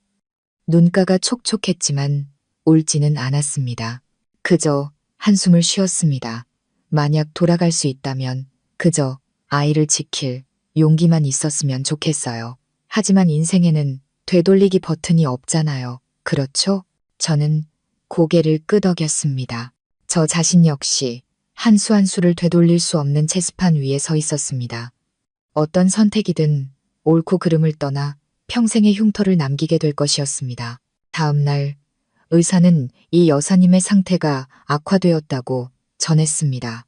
눈가가 촉촉했지만 울지는 않았습니다. 그저 한숨을 쉬었습니다. 만약 돌아갈 수 있다면 그저 아이를 지킬 용기만 있었으면 좋겠어요. 하지만 인생에는 되돌리기 버튼이 없잖아요. 그렇죠? 저는 고개를 끄덕였습니다. 저 자신 역시 한 수 한 수를 되돌릴 수 없는 체스판 위에 서 있었습니다. 어떤 선택이든 옳고 그름을 떠나 평생의 흉터를 남기게 될 것이었습니다. 다음 날 의사는 이 여사님의 상태가 악화되었다고 전했습니다.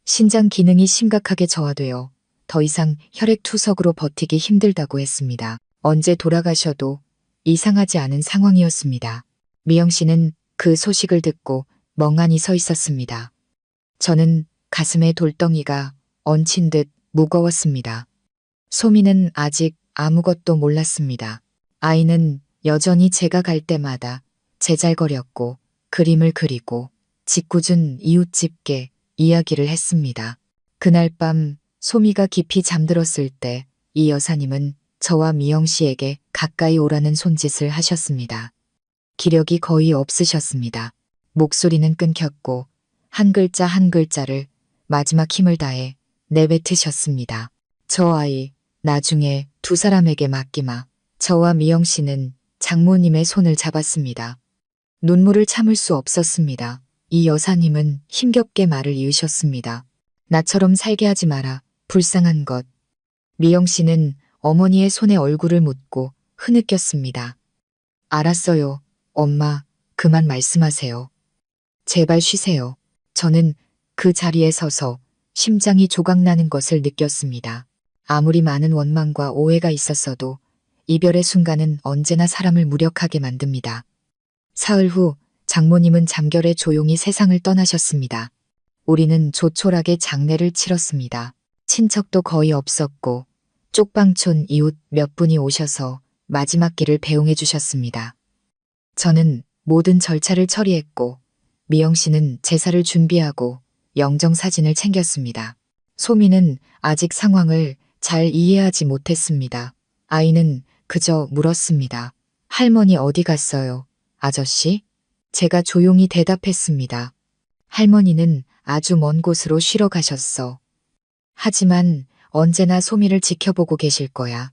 신장 기능이 심각하게 저하되어 더 이상 혈액투석으로 버티기 힘들다고 했습니다. 언제 돌아가셔도 이상하지 않은 상황이었습니다. 미영 씨는 그 소식을 듣고 멍하니 서 있었습니다. 저는 가슴에 돌덩이가 얹힌 듯 무거웠습니다. 소미는 아직 아무것도 몰랐습니다. 아이는 여전히 제가 갈 때마다 제잘거렸고 그림을 그리고 짓궂은 이웃집게 이야기를 했습니다. 그날 밤 소미가 깊이 잠들었을 때 이 여사님은 저와 미영 씨에게 가까이 오라는 손짓을 하셨습니다. 기력이 거의 없으셨습니다. 목소리는 끊겼고 한 글자 한 글자를 마지막 힘을 다해 내뱉으셨습니다. 저 아이 나중에 두 사람에게 맡기마. 저와 미영 씨는 장모님의 손을 잡았습니다. 눈물을 참을 수 없었습니다. 이 여사님은 힘겹게 말을 이으셨습니다. 나처럼 살게 하지 마라. 불쌍한 것. 미영 씨는 어머니의 손에 얼굴을 묻고 흐느꼈습니다. 알았어요. 엄마, 그만 말씀하세요. 제발 쉬세요. 저는 그 자리에 서서 심장이 조각나는 것을 느꼈습니다. 아무리 많은 원망과 오해가 있었어도 이별의 순간은 언제나 사람을 무력하게 만듭니다. 사흘 후 장모님은 잠결에 조용히 세상을 떠나셨습니다. 우리는 조촐하게 장례를 치렀습니다. 친척도 거의 없었고 쪽방촌 이웃 몇 분이 오셔서 마지막 길을 배웅해 주셨습니다. 저는 모든 절차를 처리했고 미영 씨는 제사를 준비하고 영정사진을 챙겼습니다. 소미는 아직 상황을 잘 이해하지 못했습니다. 아이는 그저 물었습니다. 할머니 어디 갔어요? 아저씨? 제가 조용히 대답했습니다. 할머니는 아주 먼 곳으로 쉬러 가셨어. 하지만 언제나 소미를 지켜보고 계실 거야.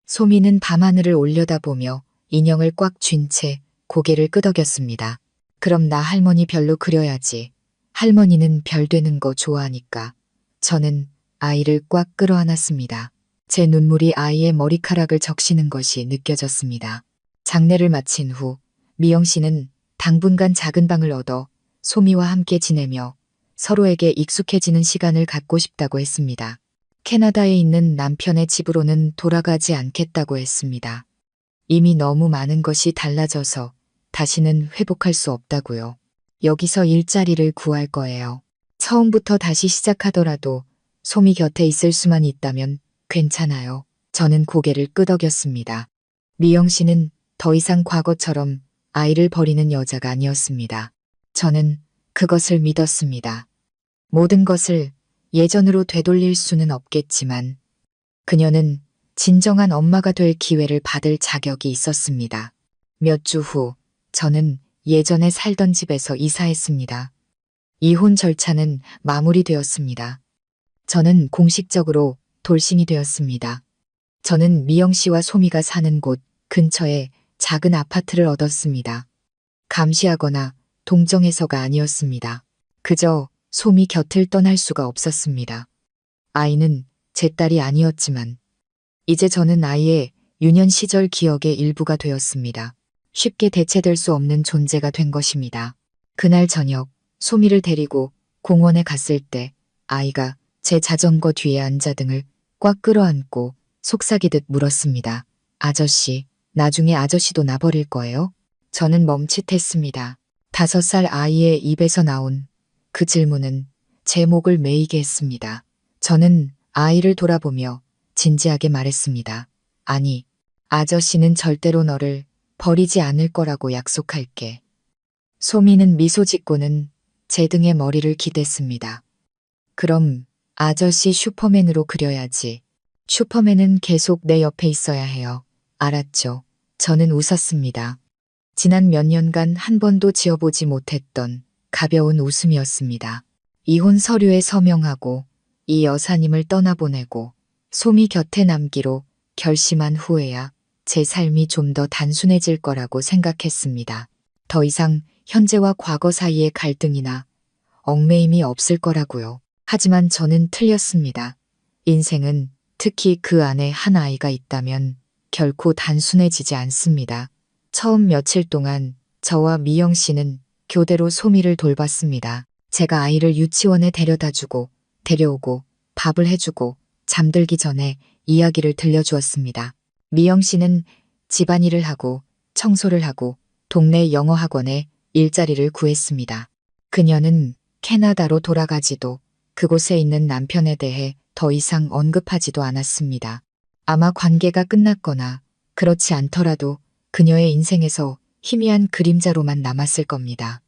소미는 밤하늘을 올려다보며 인형을 꽉 쥔 채 고개를 끄덕였습니다. 그럼 나 할머니 별로 그려야지. 할머니는 별 되는 거 좋아하니까. 저는 아이를 꽉 끌어안았습니다. 제 눈물이 아이의 머리카락을 적시는 것이 느껴졌습니다. 장례를 마친 후 미영 씨는 당분간 작은 방을 얻어 소미와 함께 지내며 서로에게 익숙해지는 시간을 갖고 싶다고 했습니다. 캐나다에 있는 남편의 집으로는 돌아가지 않겠다고 했습니다. 이미 너무 많은 것이 달라져서 다시는 회복할 수 없다고요. 여기서 일자리를 구할 거예요. 처음부터 다시 시작하더라도 소미 곁에 있을 수만 있다면 괜찮아요. 저는 고개를 끄덕였습니다. 미영 씨는 더 이상 과거처럼 아이를 버리는 여자가 아니었습니다. 저는 그것을 믿었습니다. 모든 것을 예전으로 되돌릴 수는 없겠지만 그녀는 진정한 엄마가 될 기회를 받을 자격이 있었습니다. 몇 주 후 저는 예전에 살던 집에서 이사했습니다. 이혼 절차는 마무리되었습니다. 저는 공식적으로 돌싱이 되었습니다. 저는 미영 씨와 소미가 사는 곳 근처에 작은 아파트를 얻었습니다. 감시하거나 동정해서가 아니었습니다. 그저 소미 곁을 떠날 수가 없었습니다. 아이는 제 딸이 아니었지만 이제 저는 아이의 유년 시절 기억의 일부가 되었습니다. 쉽게 대체될 수 없는 존재가 된 것입니다. 그날 저녁 소미를 데리고 공원에 갔을 때 아이가 제 자전거 뒤에 앉아 등을 꽉 끌어안고 속삭이듯 물었습니다. 아저씨, 나중에 아저씨도 나 버릴 거예요? 저는 멈칫했습니다. 5살 아이의 입에서 나온 그 질문은 제 목을 메이게 했습니다. 저는 아이를 돌아보며 진지하게 말했습니다. 아니, 아저씨는 절대로 너를 버리지 않을 거라고 약속할게. 소미는 미소 짓고는 제 등에 머리를 기댔습니다. 그럼 아저씨 슈퍼맨으로 그려야지. 슈퍼맨은 계속 내 옆에 있어야 해요. 알았죠? 저는 웃었습니다. 지난 몇 년간 한 번도 지어보지 못했던 가벼운 웃음이었습니다. 이혼 서류에 서명하고 이 여사님을 떠나보내고 소미 곁에 남기로 결심한 후에야 제 삶이 좀 더 단순해질 거라고 생각했습니다. 더 이상 현재와 과거 사이의 갈등이나 얽매임이 없을 거라고요. 하지만 저는 틀렸습니다. 인생은 특히 그 안에 한 아이가 있다면 결코 단순해지지 않습니다. 처음 며칠 동안 저와 미영 씨는 교대로 소미를 돌봤습니다. 제가 아이를 유치원에 데려다주고 데려오고 밥을 해주고 잠들기 전에 이야기를 들려주었습니다. 미영 씨는 집안일을 하고 청소를 하고 동네 영어 학원에 일자리를 구했습니다. 그녀는 캐나다로 돌아가지도 그곳에 있는 남편에 대해 더 이상 언급하지도 않았습니다. 아마 관계가 끝났거나 그렇지 않더라도 그녀의 인생에서 희미한 그림자로만 남았을 겁니다.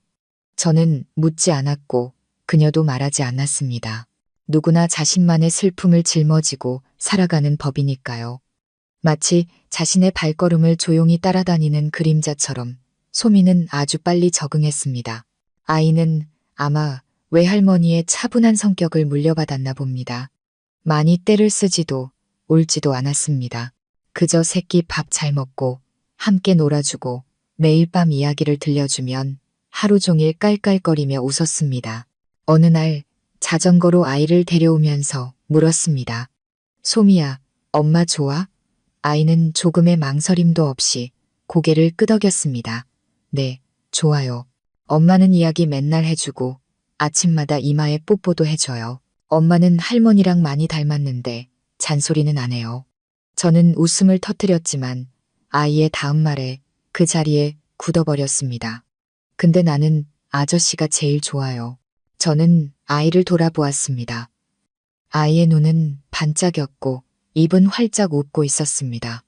저는 묻지 않았고 그녀도 말하지 않았습니다. 누구나 자신만의 슬픔을 짊어지고 살아가는 법이니까요. 마치 자신의 발걸음을 조용히 따라다니는 그림자처럼 소미는 아주 빨리 적응했습니다. 아이는 아마 외할머니의 차분한 성격을 물려받았나 봅니다. 많이 떼를 쓰지도 울지도 않았습니다. 그저 새끼 밥 잘 먹고 함께 놀아주고 매일 밤 이야기를 들려주면 하루 종일 깔깔거리며 웃었습니다. 어느 날 자전거로 아이를 데려오면서 물었습니다. 소미야, 엄마 좋아? 아이는 조금의 망설임도 없이 고개를 끄덕였습니다. 네, 좋아요. 엄마는 이야기 맨날 해주고 아침마다 이마에 뽀뽀도 해줘요. 엄마는 할머니랑 많이 닮았는데 잔소리는 안 해요. 저는 웃음을 터뜨렸지만 아이의 다음 말에 그 자리에 굳어버렸습니다. 근데 나는 아저씨가 제일 좋아요. 저는 아이를 돌아보았습니다. 아이의 눈은 반짝였고 입은 활짝 웃고 있었습니다.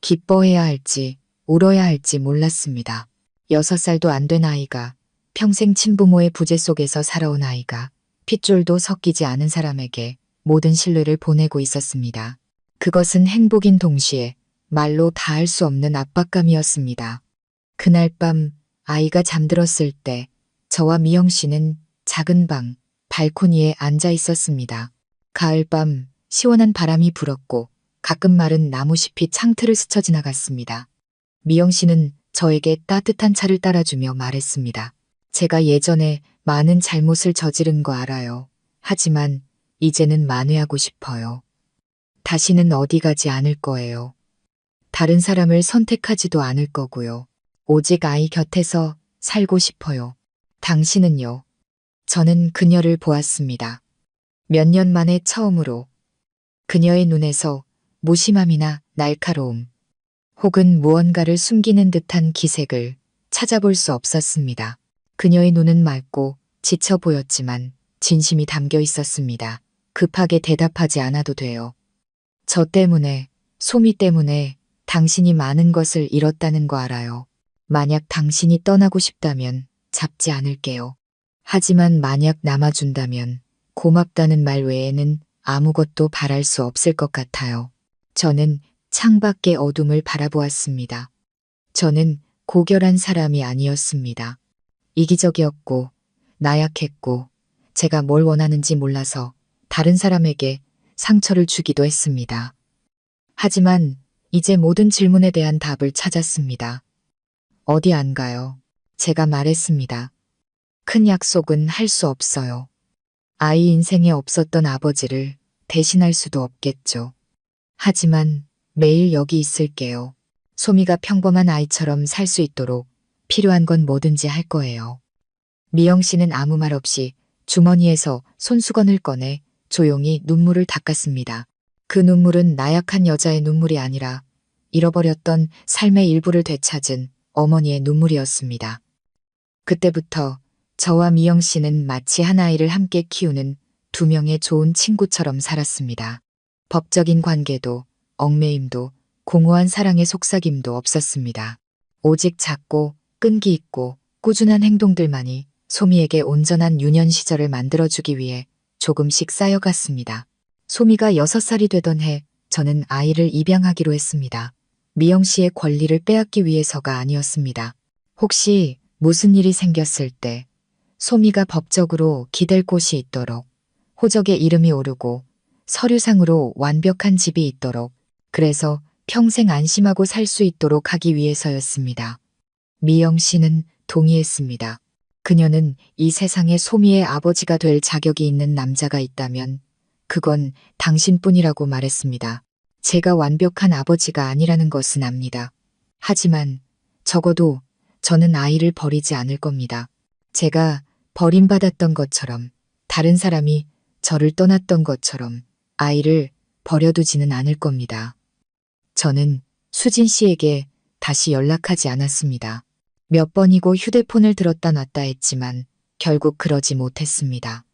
기뻐해야 할지 울어야 할지 몰랐습니다. 6살도 안 된 아이가, 평생 친부모의 부재 속에서 살아온 아이가 핏줄도 섞이지 않은 사람에게 모든 신뢰를 보내고 있었습니다. 그것은 행복인 동시에 말로 다할 수 없는 압박감이었습니다. 그날 밤 아이가 잠들었을 때 저와 미영 씨는 작은 방 발코니에 앉아 있었습니다. 가을밤 시원한 바람이 불었고 가끔 마른 나무잎이 창틀을 스쳐 지나갔습니다. 미영 씨는 저에게 따뜻한 차를 따라주며 말했습니다. 제가 예전에 많은 잘못을 저지른 거 알아요. 하지만 이제는 만회하고 싶어요. 다시는 어디 가지 않을 거예요. 다른 사람을 선택하지도 않을 거고요. 오직 아이 곁에서 살고 싶어요. 당신은요? 저는 그녀를 보았습니다. 몇 년 만에 처음으로 그녀의 눈에서 무심함이나 날카로움, 혹은 무언가를 숨기는 듯한 기색을 찾아볼 수 없었습니다. 그녀의 눈은 맑고 지쳐 보였지만 진심이 담겨 있었습니다. 급하게 대답하지 않아도 돼요. 저 때문에, 소미 때문에 당신이 많은 것을 잃었다는 거 알아요. 만약 당신이 떠나고 싶다면 잡지 않을게요. 하지만 만약 남아준다면 고맙다는 말 외에는 아무것도 바랄 수 없을 것 같아요. 저는 창밖의 어둠을 바라보았습니다. 저는 고결한 사람이 아니었습니다. 이기적이었고 나약했고 제가 뭘 원하는지 몰라서 다른 사람에게 상처를 주기도 했습니다. 하지만 이제 모든 질문에 대한 답을 찾았습니다. 어디 안 가요? 제가 말했습니다. 큰 약속은 할 수 없어요. 아이 인생에 없었던 아버지를 대신할 수도 없겠죠. 하지만 매일 여기 있을게요. 소미가 평범한 아이처럼 살 수 있도록 필요한 건 뭐든지 할 거예요. 미영 씨는 아무 말 없이 주머니에서 손수건을 꺼내 조용히 눈물을 닦았습니다. 그 눈물은 나약한 여자의 눈물이 아니라 잃어버렸던 삶의 일부를 되찾은 어머니의 눈물이었습니다. 그때부터 저와 미영 씨는 마치 한 아이를 함께 키우는 두 명의 좋은 친구처럼 살았습니다. 법적인 관계도 얽매임도 공허한 사랑의 속삭임도 없었습니다. 오직 작고 끈기 있고 꾸준한 행동들만이 소미에게 온전한 유년 시절을 만들어주기 위해 조금씩 쌓여갔습니다. 소미가 6살이 되던 해 저는 아이를 입양하기로 했습니다. 미영 씨의 권리를 빼앗기 위해서가 아니었습니다. 혹시 무슨 일이 생겼을 때 소미가 법적으로 기댈 곳이 있도록, 호적에 이름이 오르고 서류상으로 완벽한 집이 있도록, 그래서 평생 안심하고 살 수 있도록 하기 위해서였습니다. 미영 씨는 동의했습니다. 그녀는 이 세상에 소미의 아버지가 될 자격이 있는 남자가 있다면 그건 당신뿐이라고 말했습니다. 제가 완벽한 아버지가 아니라는 것은 압니다. 하지만 적어도 저는 아이를 버리지 않을 겁니다. 제가 버림받았던 것처럼, 다른 사람이 저를 떠났던 것처럼 아이를 버려두지는 않을 겁니다. 저는 수진 씨에게 다시 연락하지 않았습니다. 몇 번이고 휴대폰을 들었다 놨다 했지만 결국 그러지 못했습니다.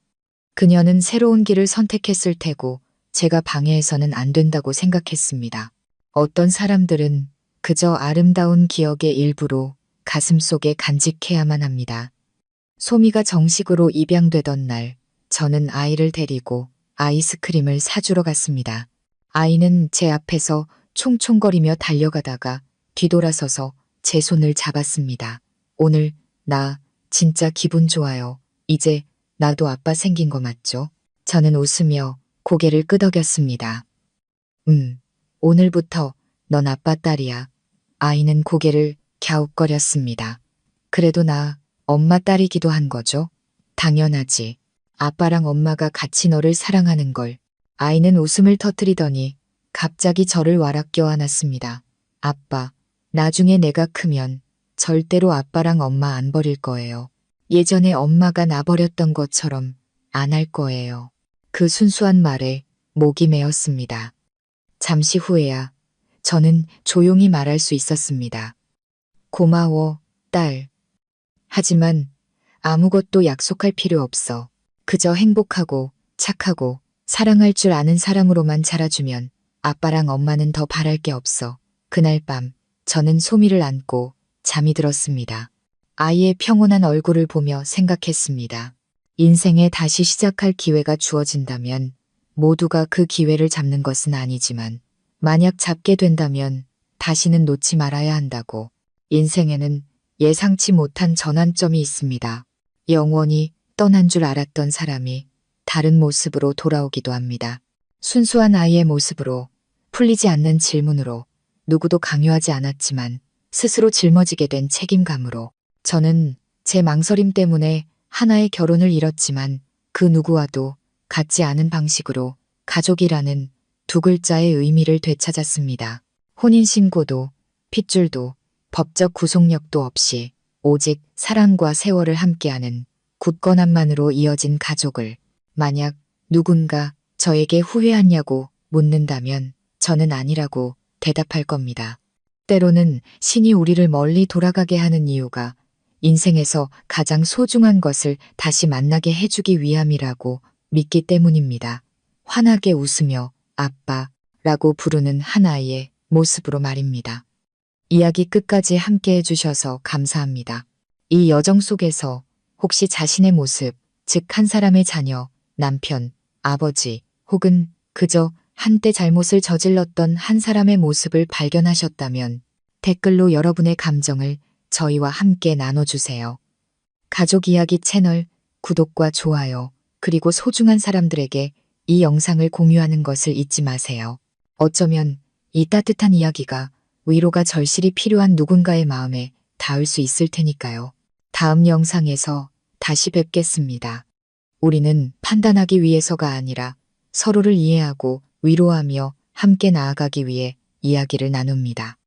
그녀는 새로운 길을 선택했을 테고 제가 방해해서는 안 된다고 생각했습니다. 어떤 사람들은 그저 아름다운 기억의 일부로 가슴속에 간직해야만 합니다. 소미가 정식으로 입양되던 날, 저는 아이를 데리고 아이스크림을 사주러 갔습니다. 아이는 제 앞에서 총총거리며 달려가다가 뒤돌아서서 제 손을 잡았습니다. 오늘 나 진짜 기분 좋아요. 이제 나도 아빠 생긴 거 맞죠? 저는 웃으며 고개를 끄덕였습니다. 오늘부터 넌 아빠 딸이야. 아이는 고개를 갸웃거렸습니다. 그래도 나 엄마 딸이기도 한 거죠? 당연하지. 아빠랑 엄마가 같이 너를 사랑하는 걸. 아이는 웃음을 터뜨리더니 갑자기 저를 와락 껴안았습니다. 아빠, 나중에 내가 크면 절대로 아빠랑 엄마 안 버릴 거예요. 예전에 엄마가 나 버렸던 것처럼 안 할 거예요. 그 순수한 말에 목이 메었습니다. 잠시 후에야 저는 조용히 말할 수 있었습니다. 고마워, 딸. 하지만 아무것도 약속할 필요 없어. 그저 행복하고 착하고 사랑할 줄 아는 사람으로만 자라주면 아빠랑 엄마는 더 바랄 게 없어. 그날 밤 저는 소미를 안고 잠이 들었습니다. 아이의 평온한 얼굴을 보며 생각했습니다. 인생에 다시 시작할 기회가 주어진다면 모두가 그 기회를 잡는 것은 아니지만 만약 잡게 된다면 다시는 놓지 말아야 한다고. 인생에는 예상치 못한 전환점이 있습니다. 영원히 떠난 줄 알았던 사람이 다른 모습으로 돌아오기도 합니다. 순수한 아이의 모습으로, 풀리지 않는 질문으로, 누구도 강요하지 않았지만 스스로 짊어지게 된 책임감으로. 저는 제 망설임 때문에 하나의 결혼을 잃었지만 그 누구와도 같지 않은 방식으로 가족이라는 두 글자의 의미를 되찾았습니다. 혼인신고도, 핏줄도, 법적 구속력도 없이 오직 사랑과 세월을 함께하는 굳건함만으로 이어진 가족을. 만약 누군가 저에게 후회하냐고 묻는다면 저는 아니라고 대답할 겁니다. 때로는 신이 우리를 멀리 돌아가게 하는 이유가 인생에서 가장 소중한 것을 다시 만나게 해주기 위함이라고 믿기 때문입니다. 환하게 웃으며 아빠라고 부르는 한 아이의 모습으로 말입니다. 이야기 끝까지 함께 해주셔서 감사합니다. 이 여정 속에서 혹시 자신의 모습, 즉 한 사람의 자녀, 남편, 아버지 혹은 그저 한때 잘못을 저질렀던 한 사람의 모습을 발견하셨다면 댓글로 여러분의 감정을 저희와 함께 나눠주세요. 가족 이야기 채널 구독과 좋아요, 그리고 소중한 사람들에게 이 영상을 공유하는 것을 잊지 마세요. 어쩌면 이 따뜻한 이야기가 위로가 절실히 필요한 누군가의 마음에 닿을 수 있을 테니까요. 다음 영상에서 다시 뵙겠습니다. 우리는 판단하기 위해서가 아니라 서로를 이해하고 위로하며 함께 나아가기 위해 이야기를 나눕니다.